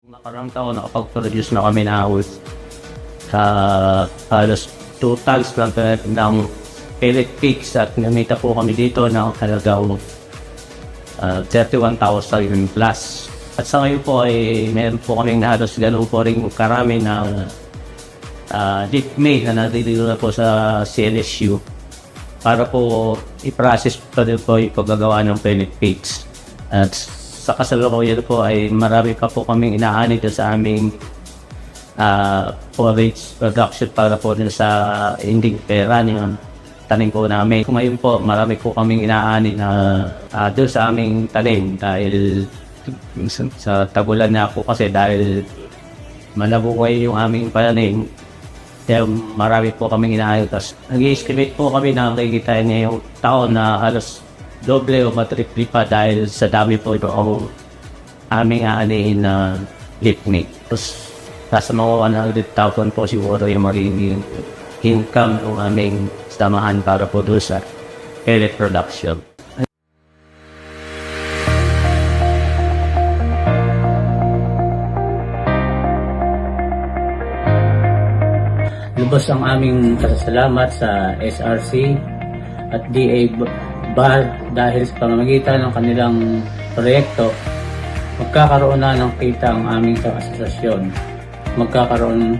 Nakarang taon nakapag-produce na kami na sa halos 2 tons ng pellet pigs at namita po kami dito ng halagang 31,000 plus. At sa ngayon po ay meron po kaming halos ganun po rin karami na leaf mill na nandito na po sa CLSU para po i-process pa din po yung paggagawa ng pellet pigs. At sa kasalukuyan po ay marami pa po kaming inaani sa aming forage production para po din sa indigo pera ng tanim po namin. Ngayon po marami po kaming inaani na doon sa aming tanim dahil sa tagulan na po kasi dahil malabukay yung aming pananim. Kaya marami po kaming inaani. Tapos nag-i-estimate po kami na nakikita niya yung taon na halos doble o matripli pa dahil sa dami po ito ang aming aanihin na leaf mill. Tapos nasa mga 100,000 po siguro yung magiging income ng aming samahan para po doon sa pellet production. Lubos ang aming pasasalamat sa SRC at DA BAR dahil sa pamamagitan ng kanilang proyekto, magkakaroon na ng kita ang aming asosasyon. Magkakaroon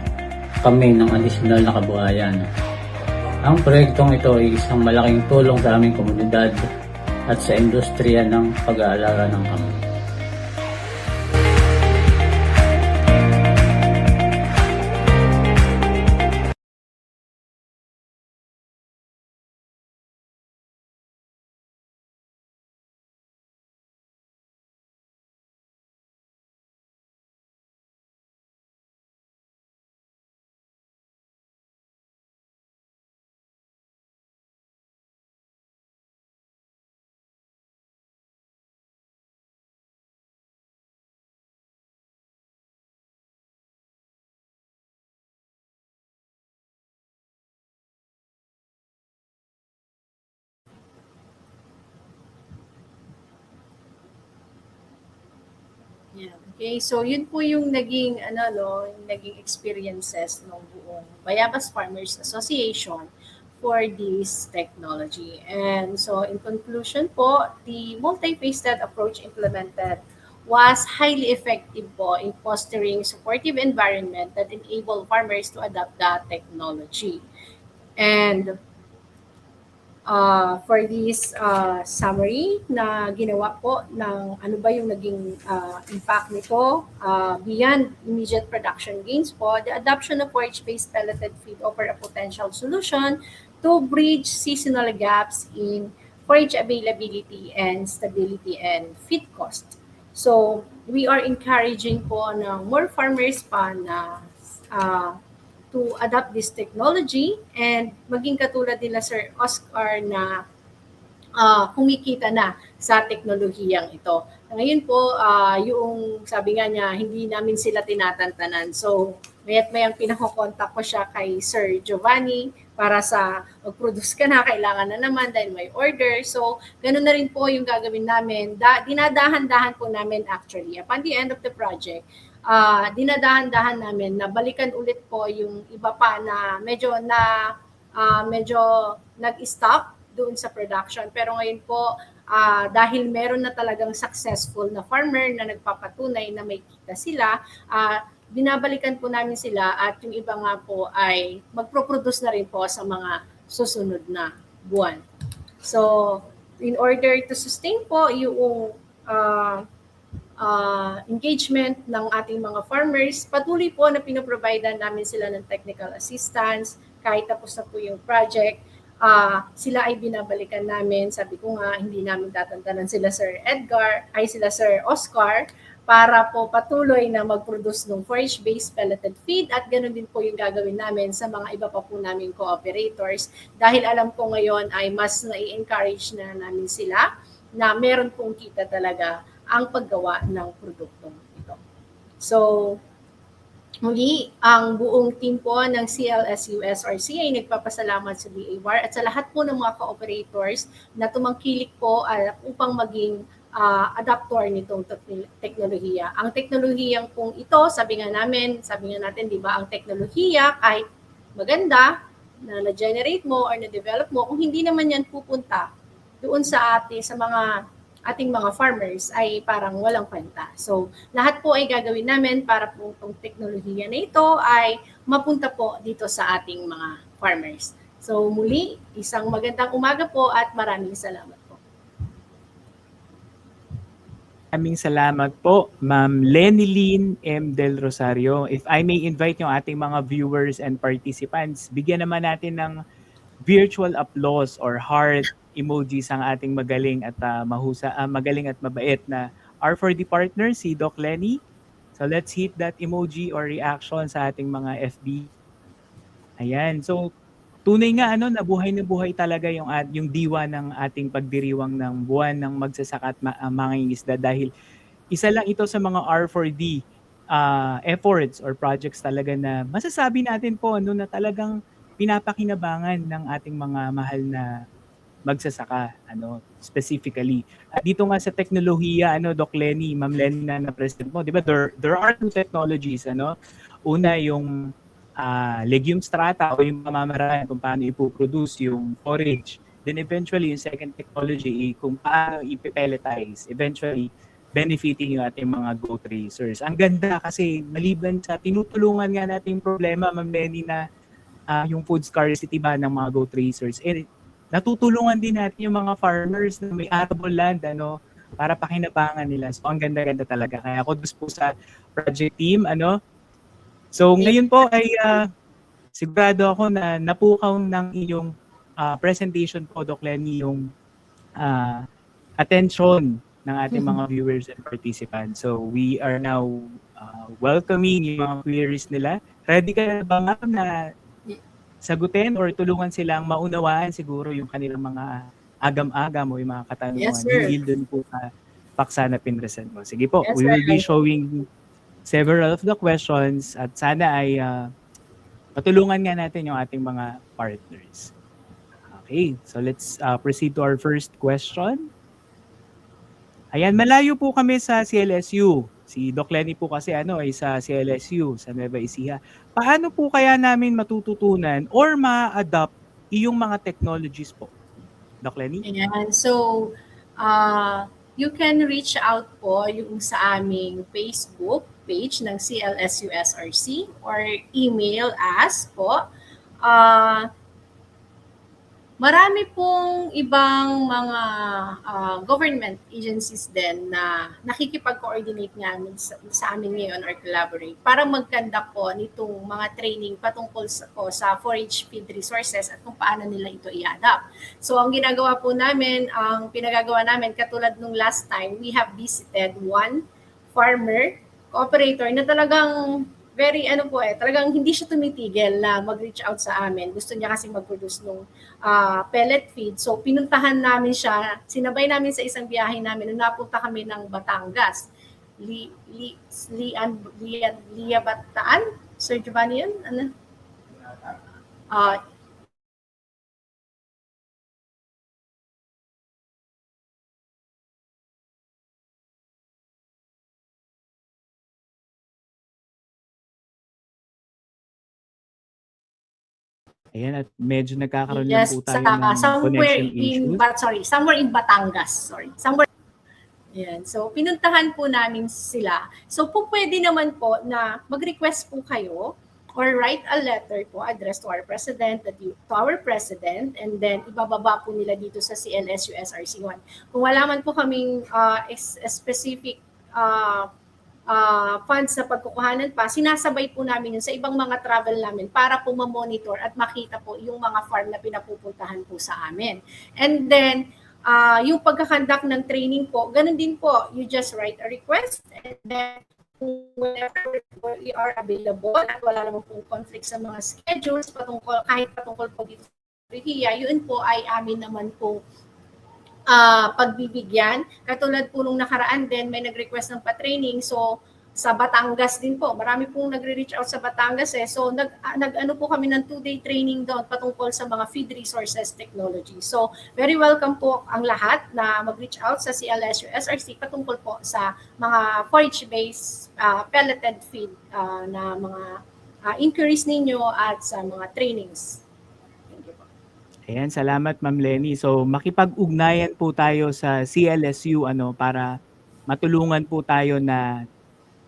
kami ng additional na kabuhayan. Ang proyektong ito ay isang malaking tulong sa aming komunidad at sa industriya ng pag-aalaga ng kamoy. Yeah. Okay, so yun po yung naging yung naging experiences ng buong Bayabas Farmers Association for this technology. And so in conclusion po, the multi-faceted approach implemented was highly effective po in fostering supportive environment that enable farmers to adopt the technology. And for this summary na ginawa po ng ano ba yung naging impact nito beyond immediate production gains po, the adoption of forage-based pelleted feed offer a potential solution to bridge seasonal gaps in forage availability and stability and feed cost. So, we are encouraging po ng more farmers pa na to adopt this technology and maging katulad nila Sir Oscar na kumikita na sa teknolohiyang ito. Ngayon po, yung sabi nga niya, hindi namin sila tinatantanan. So, mayat-mayang pinakokontak ko siya kay Sir Giovanni para sa mag-produce ka na, kailangan na naman dahil may order. So, ganun na rin po yung gagawin namin. Dinadahan-dahan po namin actually. Upon the end of the project, dinadahan-dahan namin na balikan ulit po yung iba pa na medyo nag-stop doon sa production. Pero ngayon po, dahil meron na talagang successful na farmer na nagpapatunay na may kita sila, binabalikan po namin sila at yung iba nga po ay magproproduce na rin po sa mga susunod na buwan. So, in order to sustain po yung engagement ng ating mga farmers, patuloy po na pinoprovidean namin sila ng technical assistance kahit tapos na po yung project. Sila ay binabalikan namin. Sabi ko nga, hindi namin tatantanan sila sila Sir Oscar para po patuloy na mag-produce ng forage-based pelleted feed at ganoon din po yung gagawin namin sa mga iba pa po naming cooperators dahil alam ko ngayon ay mas nai-encourage na namin sila na meron pong kita talaga ang paggawa ng produktong ito. So, muli, ang buong team po ng CLSUSRC ay nagpapasalamat sa DA-BAR at sa lahat po ng mga cooperators na tumangkilik po upang maging adaptor nitong teknolohiya. Ang teknolohiyang pong ito, sabi nga natin, di ba, ang teknolohiya kahit maganda na na-generate mo or na-develop mo, kung hindi naman yan pupunta doon sa ating mga farmers ay parang walang kwenta. So, lahat po ay gagawin namin para po itong teknolohiya na ito ay mapunta po dito sa ating mga farmers. So, muli, isang magandang umaga po at maraming salamat po. Maraming salamat po, Ma'am Lenilyn M. Del Rosario. If I may invite yung ating mga viewers and participants, bigyan naman natin ng virtual applause or heart emojis ang ating magaling at magaling at mabait na R4D partner, si Doc Lenny. So let's hit that emoji or reaction sa ating mga FB. Ayan. So tunay nga na buhay talaga yung diwa ng ating pagdiriwang ng buwan ng magsasaka at mangingisda dahil isa lang ito sa mga R4D efforts or projects talaga na masasabi natin po na talagang pinapakinabangan ng ating mga mahal na magsasaka specifically. At dito nga sa teknolohiya Doc Lenny, Ma'am Lenny na present mo, 'di ba? There are two technologies Una yung legume strata o yung pamamaraan kung paano ipoproduce yung forage. Then eventually, yung second technology, kung paano ipipelletize, eventually benefiting yung ating mga goat raisers. Ang ganda kasi maliban sa tinutulungan nga natin yung problema, Ma'am Lenny, na yung food scarcity ba ng mga goat raisers, natutulungan din natin yung mga farmers na may arable land, para pakinabangan nila. So, ang ganda-ganda talaga. Kaya ako po sa project team, So, ngayon po ay sigurado ako na napukaw ng iyong presentation po, Doc Lenny, yung attention ng ating mga viewers and participants. So, we are now welcoming yung mga queries nila. Ready ka na ba, ma'am, na sagutin or tulungan silang maunawaan siguro yung kanilang mga agam-agam o yung mga katanungan Yes, sir. hinggil dun po sa paksa na pinresent mo. Sige po, Yes, we will be sir. showing several of the questions at sana ay matulungan nga natin yung ating mga partners. Okay, so let's proceed to our first question. Ayan, malayo po kami sa CLSU. Si Doc Lenny po kasi ay sa CLSU, sa Nueva Ecija. Paano po kaya namin matututunan or ma-adapt iyong mga technologies po? Doc Lenny? Ayan. So, you can reach out po yung sa aming Facebook page ng CLSU SRC or email us po. Marami pong ibang mga government agencies din na nakikipag-coordinate nga sa amin ngayon or collaborate para mag-conduct po nitong mga training patungkol sa forage feed resources at kung paano nila ito i-adapt. So ang ginagawa po namin, ang pinagagawa namin, katulad nung last time, we have visited one farmer, cooperator na talagang talagang hindi siya tumitigil na mag-reach out sa amin. Gusto niya kasi mag-produce ng pellet feed. So, pinuntahan namin siya. Sinabay namin sa isang biyahe namin nung napunta kami ng Batangas. Liabataan? Sir Giovanni yun? Ano? Ayan, at medyo nagkakaroon lang Yes, po tayo ng connection issues. somewhere in Batangas. Ayan. So, pinuntahan po namin sila. So, pwede naman po na mag-request po kayo or write a letter po addressed to our president, to our president, and then ibababa po nila dito sa CLSU SRC1. Kung wala man po kaming specific funds na pagkukuhanan pa, sinasabay po namin yun sa ibang mga travel namin para po ma-monitor at makita po yung mga farm na pinapupuntahan po sa amin. And then, yung pagkakandak ng training po, ganun din po, you just write a request and then whenever we are available at wala naman pong conflict sa mga schedules kahit patungkol po dito sa Rihiya, yun po ay amin naman po pagbibigyan. Katulad po nung nakaraan din, may nag-request ng pa-training. So, sa Batangas din po. Marami pong nagre-reach out sa Batangas eh. So, nag-ano po kami ng 2-day training doon patungkol sa mga feed resources technology. So, very welcome po ang lahat na mag-reach out sa CLSU SRC patungkol po sa mga forage-based pelleted feed na mga inquiries ninyo at sa mga trainings. Ayan, salamat Ma'am Lenny. So makipag-ugnayan po tayo sa CLSU para matulungan po tayo na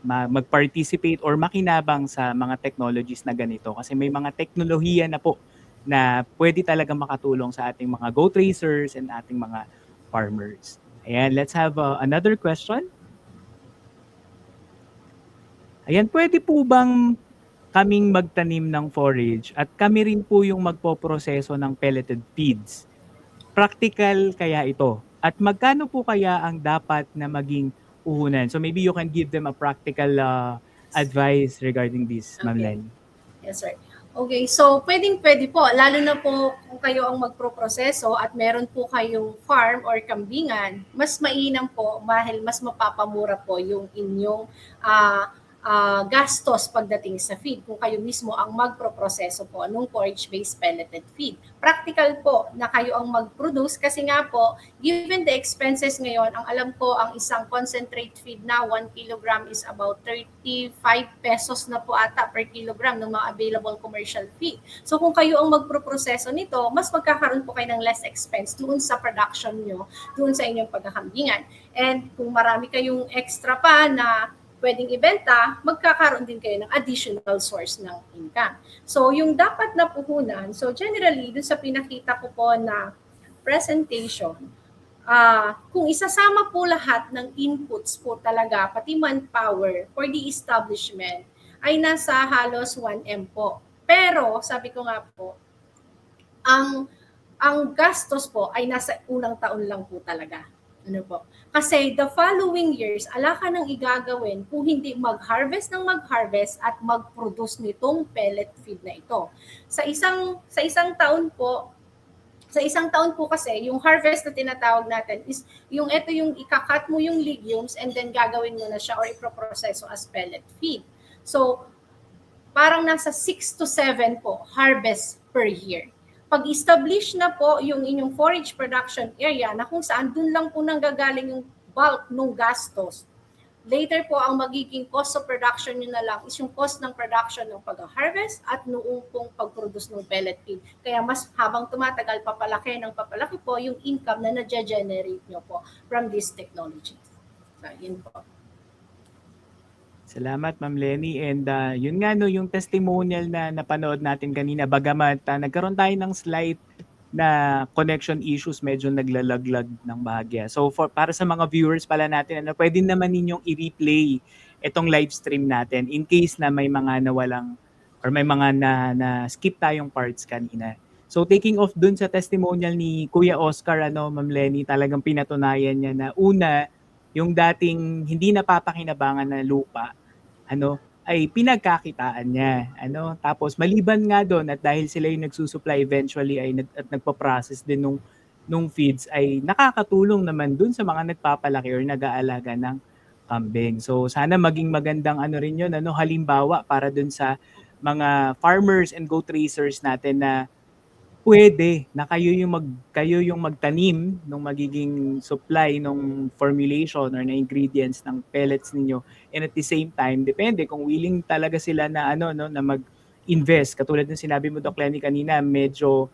mag-participate or makinabang sa mga technologies na ganito. Kasi may mga teknolohiya na po na pwede talaga makatulong sa ating mga goat racers and ating mga farmers. Ayan, let's have another question. Ayan, pwede po bang kaming magtanim ng forage at kami rin po yung magpoproseso ng pelleted feeds? Practical kaya ito? At magkano po kaya ang dapat na maging puhunan? So maybe you can give them a practical advice regarding this, Ma'am Lenny. Yes, sir. Okay, so pwede po, lalo na po kung kayo ang magproproseso at meron po kayong farm or kambingan, mas mainam po dahil mas mapapamura po yung inyong gastos pagdating sa feed kung kayo mismo ang magproproseso po ng forage-based pelleted feed. Practical po na kayo ang mag-produce kasi nga po, given the expenses ngayon, ang alam ko ang isang concentrate feed na 1 kilogram is about 35 pesos na po ata per kilogram ng mga available commercial feed. So kung kayo ang magproproseso nito, mas magkakaroon po kayo ng less expense doon sa production nyo, doon sa inyong paghahambingan. And kung marami kayong extra pa na pwedeng ibenta, magkakaroon din kayo ng additional source ng income. So, yung dapat na puhunan, so generally, dun sa pinakita ko po na presentation, kung isasama po lahat ng inputs po talaga, pati manpower for the establishment, ay nasa halos 1M po. Pero, sabi ko nga po, ang gastos po ay nasa unang taon lang po talaga. Ano po? Kasi the following years, ala ka nang igagawin kung hindi mag-harvest at mag-produce nitong pellet feed na ito. Sa isang taon po kasi, yung harvest na tinatawag natin is yung ito yung ikakat mo yung legumes and then gagawin mo na siya or iproproseso as pellet feed. So, parang nasa 6 to 7 po harvest per year. Pag-establish na po yung inyong forage production area na kung saan dun lang po nanggagaling yung bulk ng gastos. Later po, ang magiging cost of production nyo na lang is yung cost ng production ng pag-harvest at noong pong pag-produce ng pellet feed. Kaya mas habang tumatagal, papalaki po yung income na na-generate nyo po from this technology. So, yun po. Salamat, Ma'am Lenny. And yun nga, no, yung testimonial na napanood natin kanina, bagamat nagkaroon tayo ng slight na connection issues, medyo naglalaglag ng bahagya. So para sa mga viewers pala natin, pwede naman ninyong i-replay itong live stream natin in case na may mga nawalang or may mga na skip tayong parts kanina. So taking off dun sa testimonial ni Kuya Oscar, Ma'am Lenny, talagang pinatunayan niya na una, yung dating hindi napapakinabangan na lupa, ay pinagkakitaan niya. Tapos maliban nga doon at dahil sila yung nagsusupply eventually at nagpo-process din nung feeds, ay nakakatulong naman doon sa mga nagpapalaki or nag-aalaga ng kambing. So sana maging magandang rin yun, halimbawa para doon sa mga farmers and goat raisers natin na pwede na kayo yung magtanim ng magiging supply ng formulation or na ingredients ng pellets ninyo, and at the same time depende kung willing talaga sila na na mag-invest. Katulad ng sinabi mo, Doc Lenny, kanina, medyo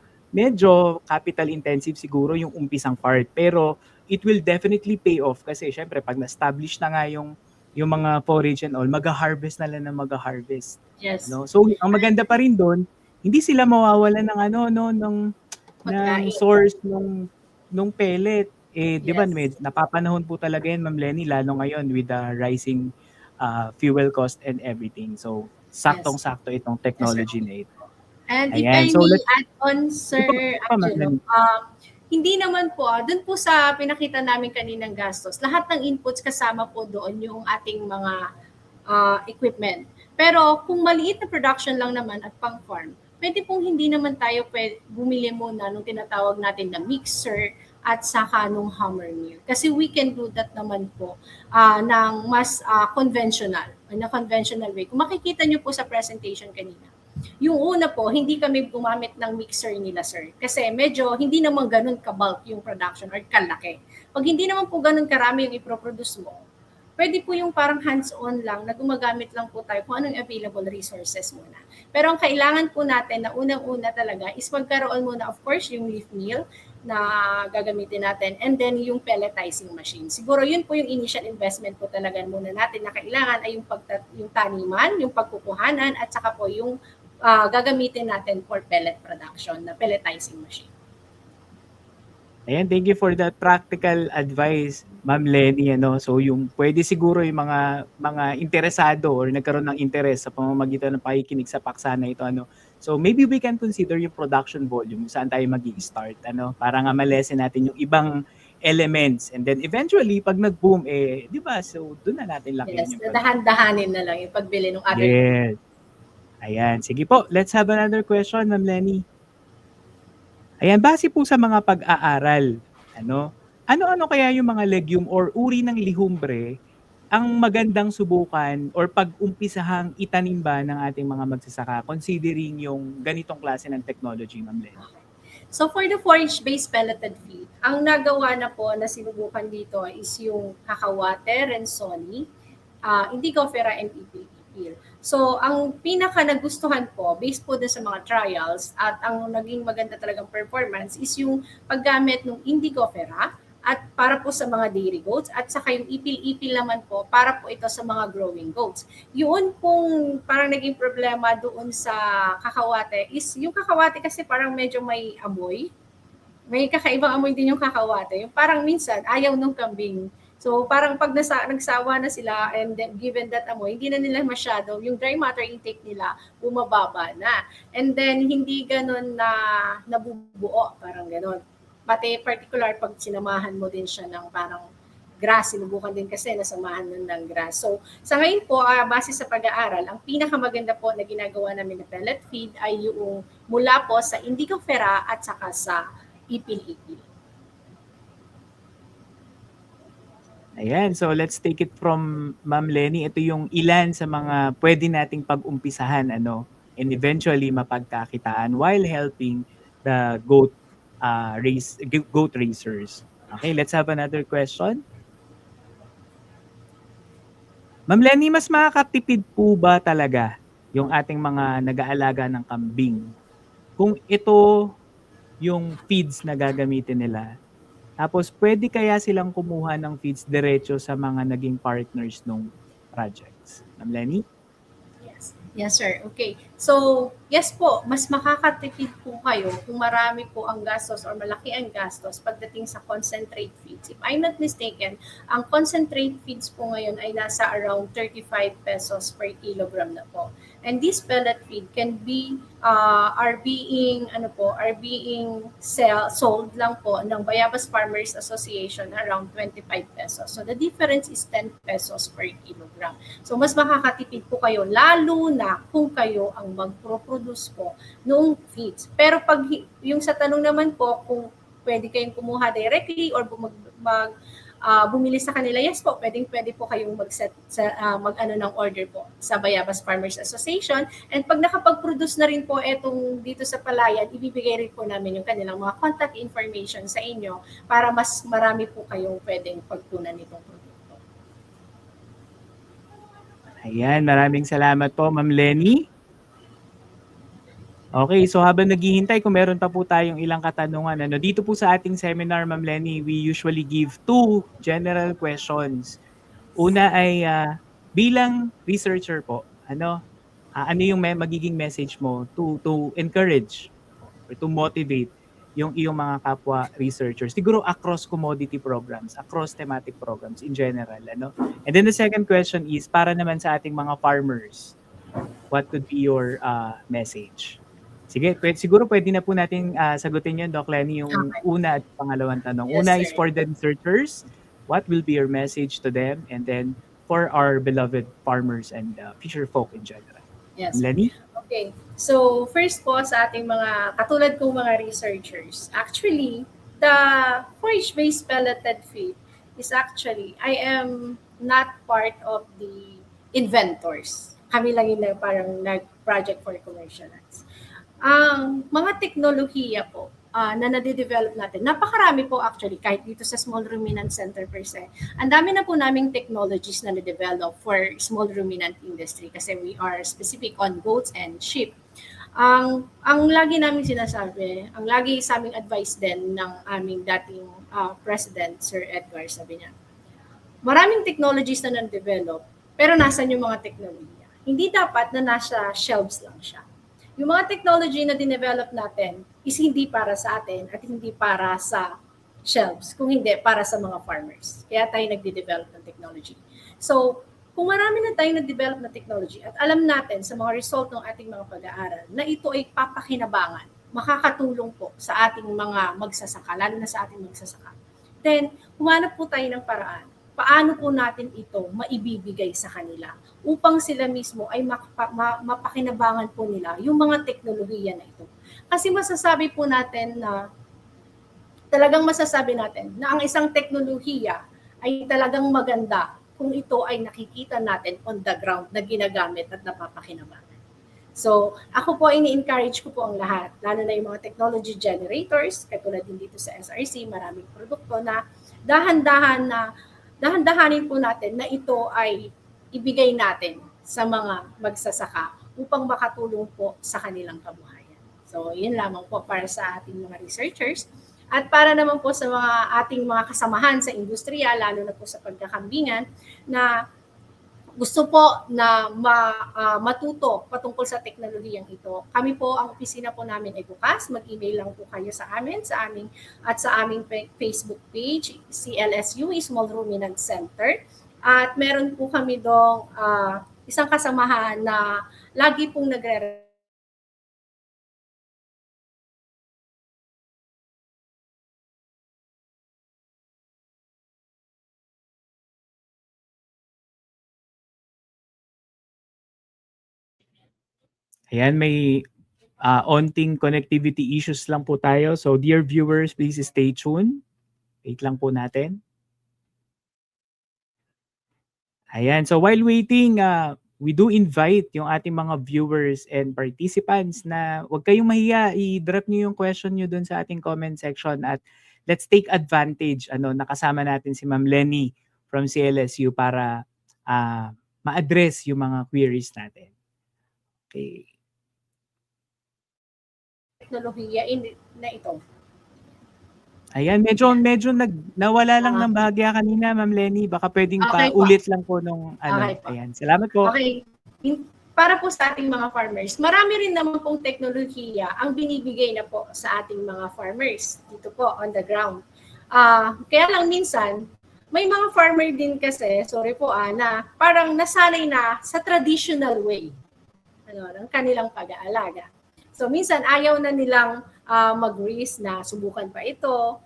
capital intensive siguro yung umpisang part, pero it will definitely pay off kasi syempre pag na-establish na nga yung mga forage and all, mag-harvest na lang na mag-harvest. Yes. So ang maganda pa rin doon, hindi sila mawawalan ng ng source nung pellet. Di ba, napapanahon po talaga yan, Ma'am Lenny, lalo ngayon with the rising fuel cost and everything. So saktong-sakto itong technology na ito. And if I may add on, Sir Angelo, hindi naman po, dun po sa pinakita namin kaninang gastos, lahat ng inputs kasama po doon yung ating mga equipment. Pero kung maliit na production lang naman at pang-farm, pwede pong hindi naman tayo bumili muna nung tinatawag natin na mixer at saka nung hammer mill. Kasi we can do that naman po ng mas conventional way. Kung makikita nyo po sa presentation kanina, yung una po, hindi kami gumamit ng mixer nila, sir. Kasi medyo hindi naman ganun ka-bulk yung production or kalaki. Pag hindi naman po ganun karami yung iproproduce mo, pwede po yung parang hands-on lang na gumagamit lang po tayo kung anong available resources muna. Pero ang kailangan po natin na unang-una talaga is magkaroon muna, of course, yung leaf mill na gagamitin natin and then yung pelletizing machine. Siguro yun po yung initial investment po talaga muna natin na kailangan ay yung taniman, yung pagkukuhanan at saka po yung gagamitin natin for pellet production na pelletizing machine. Ayan, thank you for that practical advice, Ma'am Lenny. So yung pwede siguro yung mga interesado or nagkaroon ng interest sa pamamagitan ng pakikinig sa paksa na ito. So maybe we can consider yung production volume, saan tayo mag-i-start, para nga malesen natin yung ibang elements. And then eventually, pag nag-boom, di ba? So doon na natin laki. Yes, dahan-dahanin na lang yung pagbili ng other. Yes. Ayan, sige po. Let's have another question, Ma'am Lenny. Ayan, base po sa mga pag-aaral, ano kaya yung mga legume or uri ng lihumbre ang magandang subukan or pag-umpisahang itanim ba ng ating mga magsasaka considering yung ganitong klase ng technology, Ma'am Lenny? So for the forage-based pelleted feed, ang nagawa na po na sinubukan dito is yung Cacahuate, Rensoni, Indigofera, and Ipil. So ang pinaka nagustuhan po, based po din sa mga trials at ang naging maganda talagang performance is yung paggamit ng Indigofera at para po sa mga dairy goats at saka yung ipil-ipil naman po para po ito sa mga growing goats. Yun pong parang naging problema doon sa Cacahuate is yung Cacahuate kasi parang medyo may amoy. May kakaibang amoy din yung Cacahuate. Yung parang minsan ayaw nung kambing. So parang pag nagsawa na sila and then, given that amoy, hindi na nila masyado, yung dry matter intake nila bumababa na. And then hindi ganun na nabubuo, parang ganun. Pati particular pag sinamahan mo din siya ng parang grass, sinubukan din kasi nasamahan nun ng grass. So sa ngayon po, base sa pag-aaral, ang pinakamaganda po na ginagawa namin na pellet feed ay yung mula po sa Indigofera at saka sa ipil-ipil. Ayan, so let's take it from Ma'am Lenny. Ito yung ilan sa mga pwede nating pag-umpisahan and eventually mapagkakitaan while helping the goat raisers. Okay, let's have another question. Ma'am Lenny, mas makakatipid po ba talaga yung ating mga nag-aalaga ng kambing kung ito yung feeds na gagamitin nila? Tapos pwede kaya silang kumuha ng feeds diretso sa mga naging partners nung projects? Ma'am Lenny? Yes, sir. Okay. So, yes po, mas makakatipid po kayo kung marami po ang gastos or malaki ang gastos pagdating sa concentrate feeds. If I'm not mistaken, ang concentrate feeds po ngayon ay nasa around 35 pesos per kilogram na po. And this pellet feed can be are being sold lang po ng Bayabas Farmers Association around 25 pesos. So the difference is 10 pesos per kilogram. So mas makakatipid po kayo lalo na kung kayo ang magpro-produce po noong feeds. Pero pag yung sa tanong naman po kung pwede kayong kumuha directly or bumili sa kanila, yes po, pwede po kayong mag-ano ng order po sa Bayabas Farmers Association. And pag nakapag-produce na rin po etong dito sa Palayan, ibibigay rin po namin yung kanilang mga contact information sa inyo para mas marami po kayong pwedeng pagkunan nitong produkto. Ayan, maraming salamat po, Ma'am Lenny. Okay, so habang naghihintay, kung meron pa po tayong ilang katanungan, dito po sa ating seminar, Ma'am Lenny, we usually give 2 general questions. Una ay bilang researcher po, ano yung magiging message mo to encourage or to motivate yung iyong mga kapwa researchers, siguro across commodity programs, across thematic programs in general, And then the second question is para naman sa ating mga farmers, what could be your message? Sige, siguro pwede na po natin sagutin yun, Doc Lenny, yung una at pangalawang tanong. Yes, Una sir. is for the researchers, what will be your message to them? And then for our beloved farmers and fisher folk in general. Yes. Lenny? Okay. So, first po sa ating mga, katulad kong mga researchers, actually, the forage-based pelleted feed is actually, I am not part of the inventors. Kami lang yung parang nag-project for commercialize. Ang mga teknolohiya po na nade-develop natin, napakarami po actually, kahit dito sa Small Ruminant Center per se. Ang dami na po naming technologies na na-develop for small ruminant industry kasi we are specific on goats and sheep. Ang lagi namin sinasabi, ang lagi sa aming advice din ng aming dating President, Sir Edgar, sabi niya, maraming technologies na na-develop, pero nasan yung mga teknolohiya? Hindi dapat na nasa shelves lang siya. Yung mga technology na dinevelop natin is hindi para sa atin at hindi para sa shelves, kung hindi para sa mga farmers. Kaya tayo nagde-develop ng technology. So, kung marami na tayong nag-develop na technology at alam natin sa mga result ng ating mga pag-aaral na ito ay papakinabangan, makakatulong po sa ating mga magsasaka, lalo na sa ating magsasaka, then humanap po tayo ng paraan. Paano po natin ito maibibigay sa kanila upang sila mismo ay mapakinabangan po nila yung mga teknolohiya na ito. Kasi masasabi natin na ang isang teknolohiya ay talagang maganda kung ito ay nakikita natin on the ground na ginagamit at napapakinabangan. So, ako po ini-encourage ko po ang lahat, lalo na yung mga technology generators, katulad din dito sa SRC, maraming produkto na dahan-dahanin po natin na ito ay ibigay natin sa mga magsasaka upang makatulong po sa kanilang kabuhayan. So, yun lamang po para sa ating mga researchers at para naman po sa mga ating mga kasamahan sa industriya, lalo na po sa pagkakambingan, na gusto po na matuto patungkol sa teknolohiyang ito. Kami po, ang opisina po namin ay bukas. Mag-email lang po kayo sa amin, sa aming Facebook page, CLSU, Small Ruminant Center. At meron po kami dong isang kasamahan na lagi pong Ayan, may onting connectivity issues lang po tayo. So dear viewers, please stay tuned. Wait lang po natin. Ayan, so while waiting, we do invite yung ating mga viewers and participants na huwag kayong mahiya, i-drop niyo yung question niyo dun sa ating comment section at let's take advantage. Nakasama natin si Ma'am Lenny from CLSU para ma-address yung mga queries natin. Okay. teknolohiya na ito. Ayan, medyo nawala lang ng bahagya kanina, Ma'am Lenny. Baka pwedeng Okay ulit lang po nung Okay po. Ayan, salamat po. Okay. Para po sa ating mga farmers, marami rin naman pong teknolohiya ang binibigay na po sa ating mga farmers dito po on the ground. Kaya lang minsan, may mga farmer din kasi, sorry po na parang nasanay na sa traditional way ng kanilang pag-aalaga. So minsan ayaw na nilang mag-risk na subukan pa ito,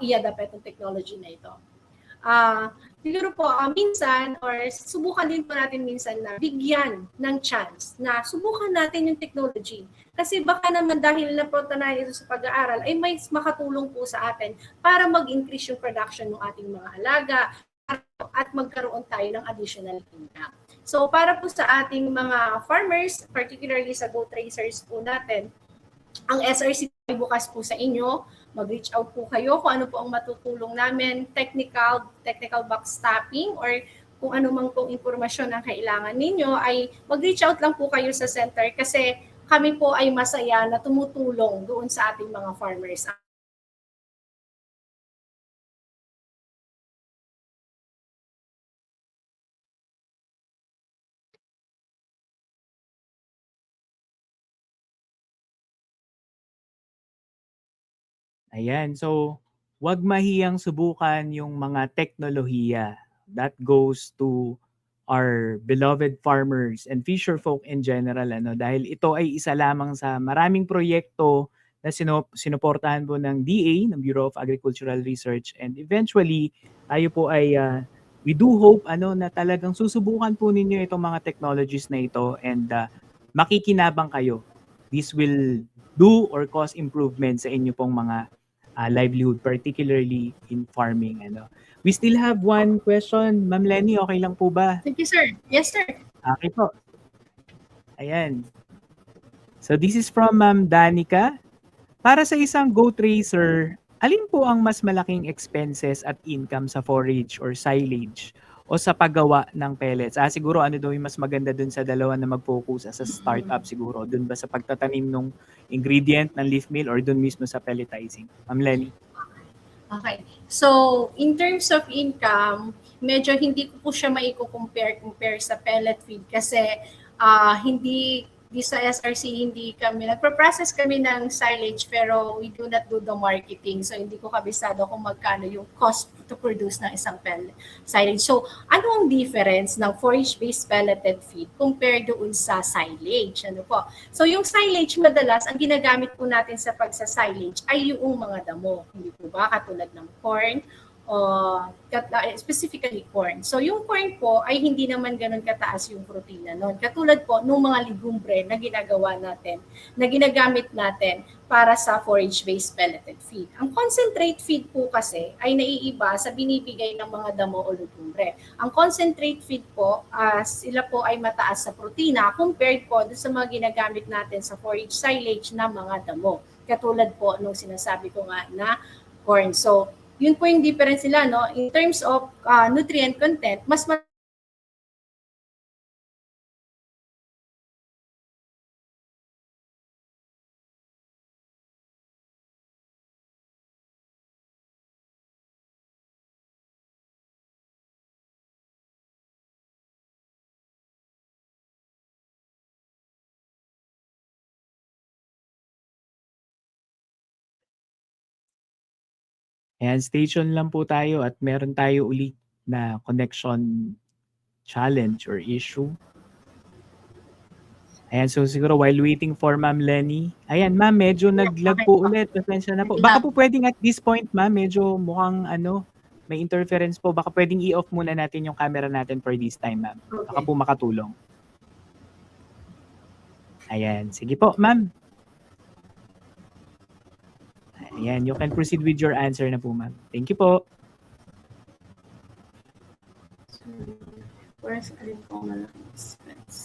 i-adapt itong technology na ito. Siguro po minsan or subukan din po natin minsan na bigyan ng chance na subukan natin yung technology. Kasi baka naman dahil napunta na ito sa pag-aaral ay may makatulong po sa atin para mag-increase yung production ng ating mga alaga at magkaroon tayo ng additional income. So para po sa ating mga farmers, particularly sa goat racers po natin, ang SRC ay bukas po sa inyo. Mag-reach out po kayo kung ano po ang matutulong namin, technical backstopping or kung ano mang pong impormasyon ang kailangan ninyo ay mag-reach out lang po kayo sa center kasi kami po ay masaya na tumutulong doon sa ating mga farmers. Ayan, so wag mahiyang subukan yung mga teknolohiya. That goes to our beloved farmers and fisher folk in general. Dahil ito ay isa lamang sa maraming proyekto na sinuportahan po ng DA, ng Bureau of Agricultural Research. And eventually, tayo po ay we do hope na talagang susubukan po ninyo itong mga technologies na ito and makikinabang kayo. This will do or cause improvement sa inyo pong mga livelihood, particularly in farming. We still have one question. Ma'am Lenny, okay lang po ba? Thank you, sir. Yes, sir. Okay po. Ayan. So this is from Ma'am Danica. Para sa isang goat racer, alin po ang mas malaking expenses at income sa forage or silage o sa paggawa ng pellets? Siguro daw yung mas maganda dun sa dalawa na mag-focus sa startup siguro. Dun ba sa pagtatanim ng ingredient ng leaf mill or dun mismo sa pelletizing? Ma'am Lenny. Okay. So, in terms of income, medyo hindi ko po siya compare sa pellet feed kasi hindi sa SRC hindi kami nagpo-process kami ng silage pero we do not do the marketing. So hindi ko kabisado kung magkano yung cost to produce ng isang pellet silage. So ano ang difference ng forage-based pelleted feed compared doon sa silage? Po? So yung silage madalas ang ginagamit po natin sa pagsa-silage ay yung mga damo. Hindi po ba katulad ng corn specifically corn. So yung corn po ay hindi naman ganun kataas yung protina nun. Katulad po nung mga legumbre na ginagawa natin, na ginagamit natin para sa forage-based pelleted feed. Ang concentrate feed po kasi ay naiiba sa binibigay ng mga damo o legumbre. Ang concentrate feed po, sila po ay mataas sa protina compared po sa mga ginagamit natin sa forage silage na mga damo. Katulad po nung sinasabi ko nga na corn. So, yun po yung difference nila, no? In terms of nutrient content, mas Ayan, station lang po tayo at meron tayo ulit na connection challenge or issue. Ayan, so siguro while waiting for Ma'am Lenny. Ayan, ma'am, medyo nag-lag po ulit. Pasensya na po. Baka po pwedeng at this point, ma'am, medyo mukhang may interference po. Baka pwedeng i-off muna natin yung camera natin for this time, ma'am. Baka po makatulong. Ayan, sige po, ma'am. Ayan, you can proceed with your answer na po, ma'am. Thank you po. where's alin po malaking expense?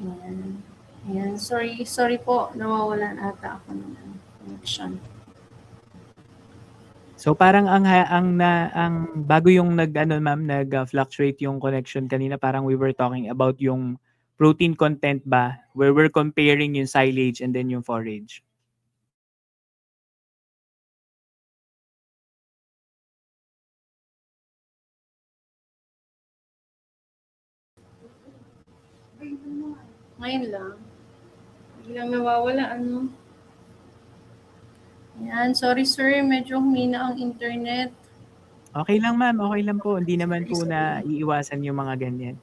Ayan. Ayan. Sorry po. Nawawalan ata ako ng connection. So parang ang bago yung nag-fluctuate yung connection kanina, parang we were talking about yung protein content ba, where we're comparing yung silage and then yung forage. Ngayon lang. Biglang nawawala, ano? Ayan, sorry sir, medyo humina ang internet. Okay lang, ma'am. Okay lang po. Hindi naman po na iiwasan yung mga ganyan.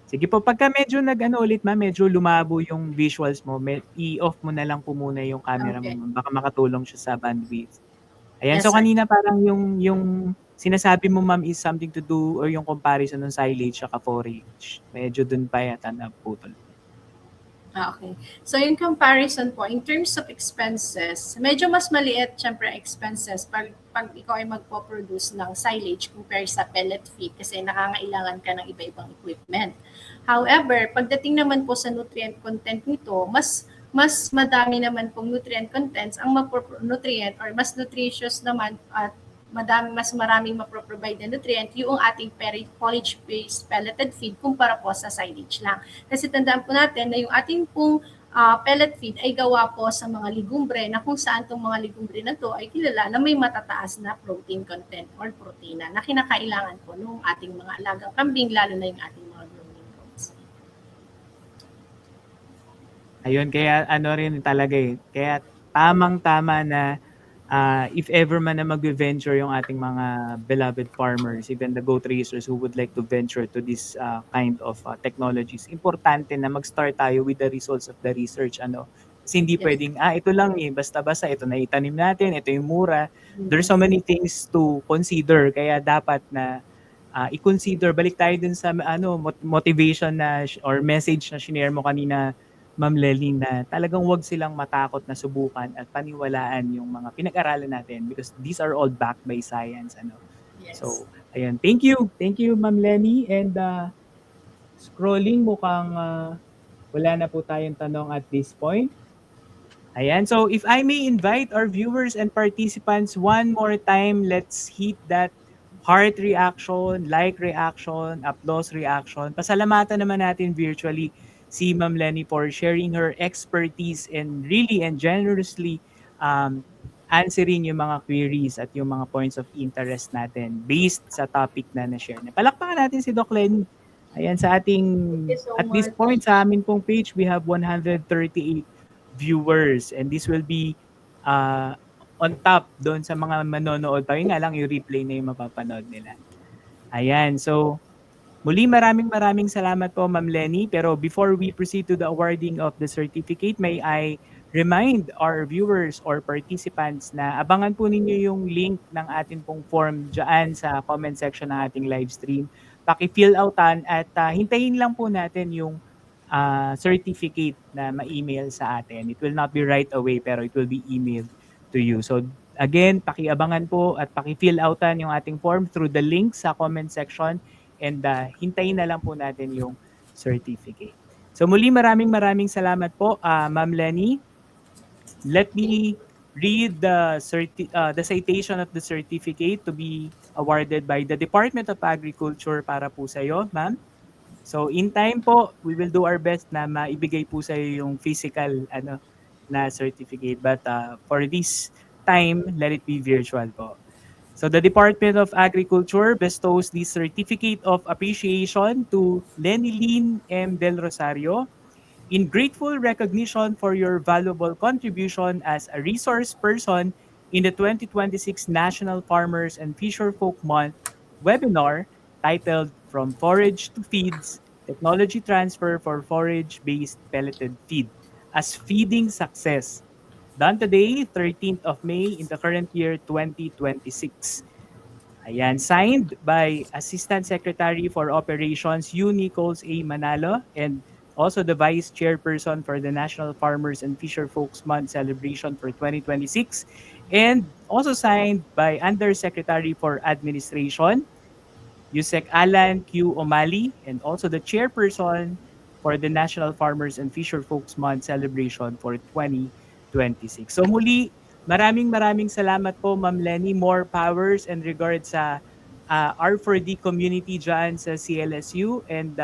Sige po, pagka medyo ulit, ma'am, medyo lumabo yung visuals mo, i-off mo na lang po muna yung camera Okay. mo, ma'am. Baka makatulong siya sa bandwidth. Ayan, Yes, so sir. kanina parang yung sinasabi mo, ma'am, is something to do or yung comparison ng silage at forage. Medyo dun pa yata naputol. Okay. So, yung comparison po, in terms of expenses, medyo mas maliit, syempre, expenses pag ikaw ay magpo-produce ng silage compare sa pellet feed kasi nakangailangan ka ng iba-ibang equipment. However, pagdating naman po sa nutrient content nito, mas madami naman pong nutrient contents ang nutrient or mas nutritious naman at mas maraming mapro-provide na nutrient yung ating forage-based pelleted feed kumpara po sa silage lang. Kasi tandaan po natin na yung ating pong pellet feed ay gawa po sa mga legumbre na kung saan itong mga legumbre na to ay kilala na may matataas na protein content or protina na kinakailangan po ng ating mga alagang kambing, lalo na yung ating mga grooming goats. Ayun, kaya rin talaga kaya tamang-tama na if ever man na mag-venture yung ating mga beloved farmers, even the goat raisers who would like to venture to this kind of technologies, importante na mag-start tayo with the results of the research. Kasi hindi pwedeng, ito lang basta-basta, ito na itanim natin, ito yung mura. There's so many things to consider, kaya dapat na i-consider. Balik tayo dun sa motivation na or message na shinare mo kanina, Ma'am Lely, na talagang wag silang matakot na subukan at paniwalaan yung mga pinag-aralan natin because these are all backed by science. Yes. So, ayan. Thank you, Ma'am Lenny. And scrolling, mukhang wala na po tayong tanong at this point. Ayan. So, if I may invite our viewers and participants one more time, let's hit that heart reaction, like reaction, applause reaction. Pasalamatan naman natin virtually si Ma'am Lenny for sharing her expertise and really and generously answering yung mga queries at yung mga points of interest natin based sa topic na na-share niya. Palakpakan natin si Doc Lenny. Ayan, sa ating, at this point, sa amin pong page, we have 138 viewers and this will be on top doon sa mga manonood pa. Yun nga lang, yung replay na yung mapapanood nila. Ayan, so Muli maraming salamat po Ma'am Lenny. Pero before we proceed to the awarding of the certificate, may I remind our viewers or participants na abangan po ninyo yung link ng atin pong form dyan sa comment section ng ating live stream. Paki-fill outan at hintayin lang po natin yung certificate na ma-email sa atin. It will not be right away pero it will be emailed to you. So again, pakiabangan po at paki-fill outan yung ating form through the link sa comment section and hintayin na lang po natin yung certificate. So muli maraming salamat po Ma'am Lenny. Let me read the citation of the certificate to be awarded by the Department of Agriculture para po sa iyo, ma'am. So in time po, we will do our best na maibigay po sa iyo yung physical na certificate. But for this time, let it be virtual po. So the Department of Agriculture bestows the Certificate of Appreciation to Lenilyn M. Del Rosario in grateful recognition for your valuable contribution as a resource person in the 2026 National Farmers and Fisherfolk Month webinar titled From Forage to Feeds, Technology Transfer for Forage-Based Pelleted Feed as Feeding Success, done today, 13th of May in the current year 2026. Ayan, signed by Assistant Secretary for Operations, U. Nichols A. Manalo, and also the Vice Chairperson for the National Farmers and Fisherfolks Month celebration for 2026, and also signed by Undersecretary for Administration, Yusek Alan Q. Omali, and also the Chairperson for the National Farmers and Fisherfolks Month celebration for 2026. So muli, maraming salamat po Ma'am Lenny. More powers and regards sa R4D community dyan sa CLSU, and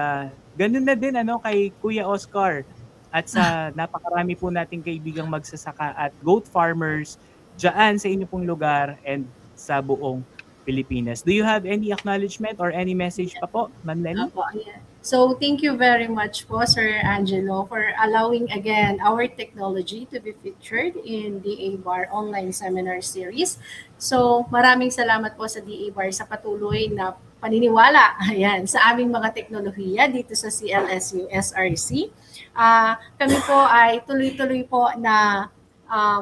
ganun na din kay Kuya Oscar at sa napakarami po nating kaibigang magsasaka at goat farmers dyan sa inyo pong lugar and sa buong Pilipinas. Do you have any acknowledgement or any message pa po, Ma'am Lenny? Apo, ayan. So thank you very much po, Sir Angelo, for allowing again our technology to be featured in DA Bar online seminar series. So maraming salamat po sa DA Bar sa patuloy na paniniwala ayan, sa aming mga teknolohiya dito sa CLSU SRC. Kami po ay tuloy-tuloy po na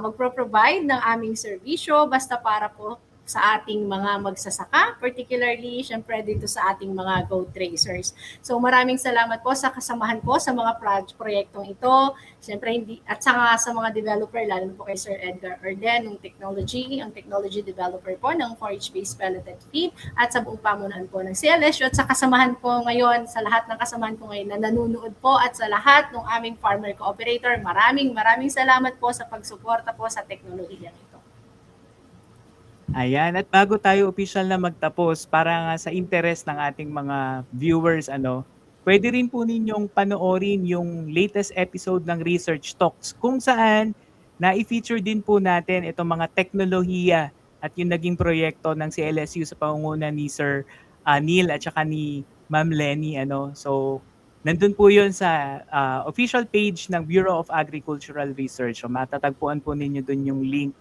magpro-provide ng aming serbisyo basta para po sa ating mga magsasaka, particularly syempre dito sa ating mga goat racers. So maraming salamat po sa kasamahan ko sa mga proyektong ito. Syempre at saka sa mga developer, lalo po kay Sir Edgar Orden, ang technology developer po ng forage-based pelleted feed, at sa buong pamunuan po ng CLSU, at sa kasamahan po ngayon, sa lahat ng kasamahan ko ngayon na nanonood po, at sa lahat ng aming farmer cooperator, maraming salamat po sa pagsuporta po sa teknolohiya ito. Ayan, at bago tayo official na magtapos, para nga sa interest ng ating mga viewers, pwede rin po ninyong panoorin yung latest episode ng Research Talks kung saan na-feature din po natin itong mga teknolohiya at yung naging proyekto ng CLSU sa pangunguna ni Sir Neil at saka ni Ma'am Lenny. So, nandun po yun sa official page ng Bureau of Agricultural Research. So, matatagpuan po ninyo dun yung link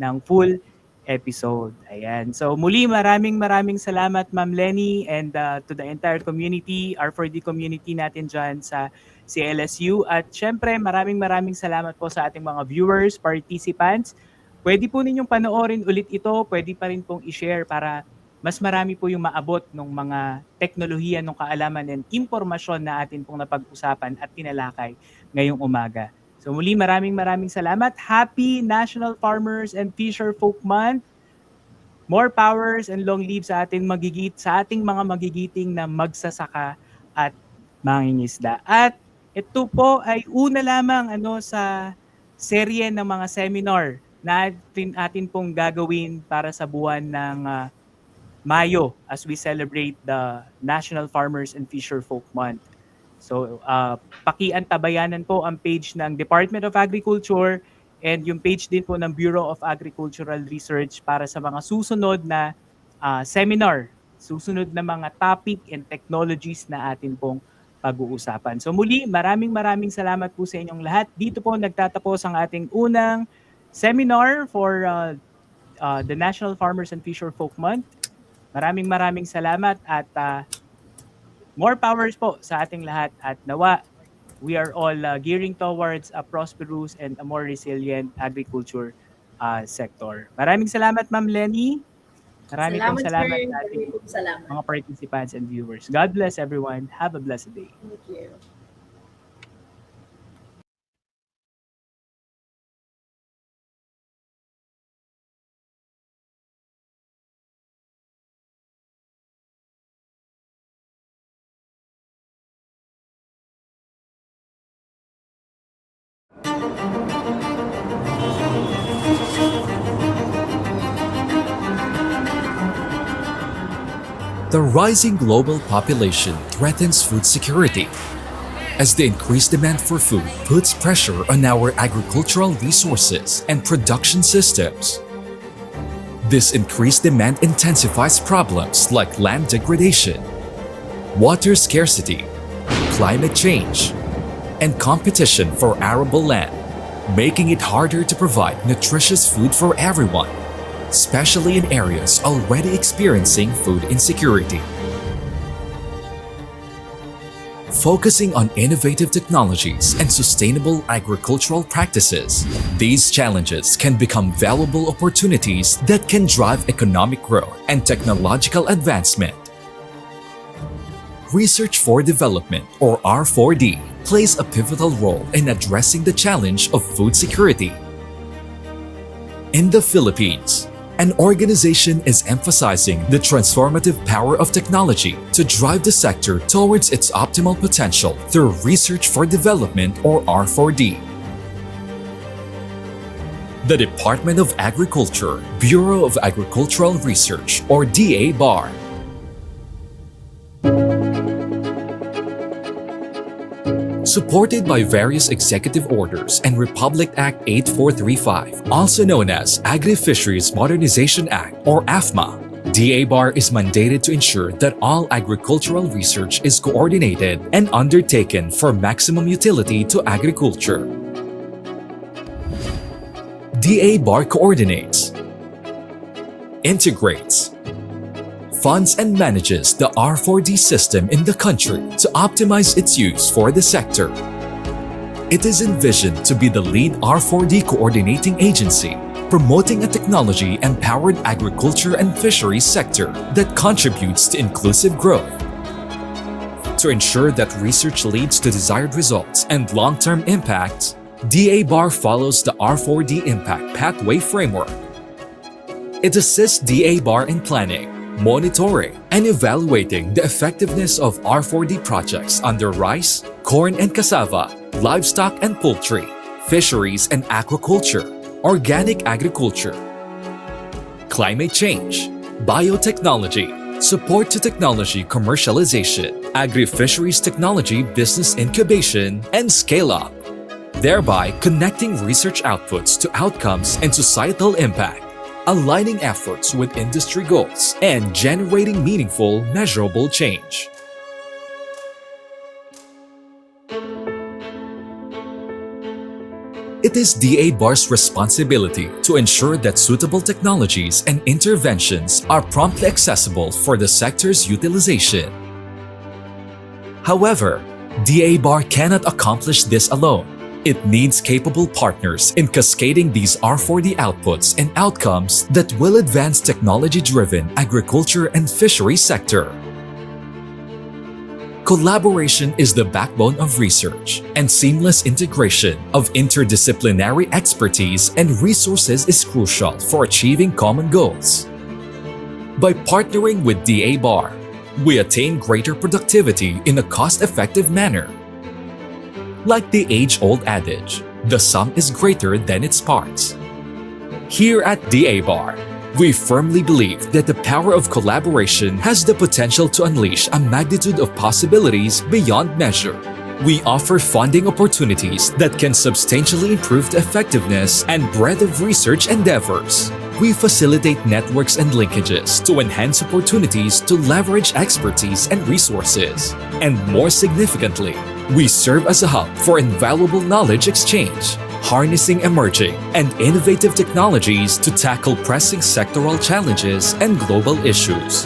ng full episode. Ayan. So muli maraming salamat Ma'am Lenny and to the entire community, R4D community natin dyan sa CLSU. At syempre maraming salamat po sa ating mga viewers, participants. Pwede po ninyong panoorin ulit ito, pwede pa rin pong i-share para mas marami po yung maabot ng mga teknolohiya, ng kaalaman and impormasyon na atin pong napag-usapan at tinalakay ngayong umaga. So muli maraming salamat. Happy National Farmers and Fisherfolk Month. More powers and long lives sa ating mga magigiting na magsasaka at mangingisda. At ito po ay una lamang sa serye ng mga seminar na atin pong gagawin para sa buwan ng Mayo as we celebrate the National Farmers and Fisherfolk Month. So, pakiantabayanan po ang page ng Department of Agriculture and yung page din po ng Bureau of Agricultural Research para sa mga susunod na seminar, susunod na mga topic and technologies na atin pong pag-uusapan. So muli, maraming salamat po sa inyong lahat. Dito po nagtatapos ang ating unang seminar for the National Farmers and Fisherfolk Month. Maraming salamat at More powers po sa ating lahat at nawa we are all gearing towards a prosperous and a more resilient agriculture sector. Maraming salamat, Ma'am Lenny. Marami pong salamat sir. sa ating Salamat. mga participants and viewers. God bless everyone. Have a blessed day. Thank you. The rising global population threatens food security, as the increased demand for food puts pressure on our agricultural resources and production systems. This increased demand intensifies problems like land degradation, water scarcity, climate change, and competition for arable land, making it harder to provide nutritious food for everyone, especially in areas already experiencing food insecurity. Focusing on innovative technologies and sustainable agricultural practices, these challenges can become valuable opportunities that can drive economic growth and technological advancement. Research for Development, or R4D, plays a pivotal role in addressing the challenge of food security. In the Philippines, an organization is emphasizing the transformative power of technology to drive the sector towards its optimal potential through Research for Development, or R4D. The Department of Agriculture, Bureau of Agricultural Research, or DA-BAR, supported by various executive orders and Republic Act 8435, also known as Agri-Fisheries Modernization Act, or AFMA. DA-BAR is mandated to ensure that all agricultural research is coordinated and undertaken for maximum utility to agriculture. DA-BAR coordinates, integrates, funds and manages the R4D system in the country to optimize its use for the sector. It is envisioned to be the lead R4D coordinating agency, promoting a technology-empowered agriculture and fisheries sector that contributes to inclusive growth. To ensure that research leads to desired results and long-term impacts, DA-BAR follows the R4D Impact Pathway Framework. It assists DA-BAR in planning, monitoring, and evaluating the effectiveness of R4D projects under rice, corn and cassava, livestock and poultry, fisheries and aquaculture, organic agriculture, climate change, biotechnology, support to technology commercialization, agri-fisheries technology business incubation, and scale-up, thereby connecting research outputs to outcomes and societal impact, aligning efforts with industry goals, and generating meaningful, measurable change. It is DA-BAR's responsibility to ensure that suitable technologies and interventions are promptly accessible for the sector's utilization. However, DA-BAR cannot accomplish this alone. It needs capable partners in cascading these R4D outputs and outcomes that will advance technology-driven agriculture and fisheries sector. Collaboration is the backbone of research, and seamless integration of interdisciplinary expertise and resources is crucial for achieving common goals. By partnering with DA-BAR, we attain greater productivity in a cost-effective manner. Like the age-old adage, the sum is greater than its parts. Here at DA-BAR, we firmly believe that the power of collaboration has the potential to unleash a magnitude of possibilities beyond measure. We offer funding opportunities that can substantially improve the effectiveness and breadth of research endeavors. We facilitate networks and linkages to enhance opportunities to leverage expertise and resources. And more significantly, we serve as a hub for invaluable knowledge exchange, harnessing emerging and innovative technologies to tackle pressing sectoral challenges and global issues.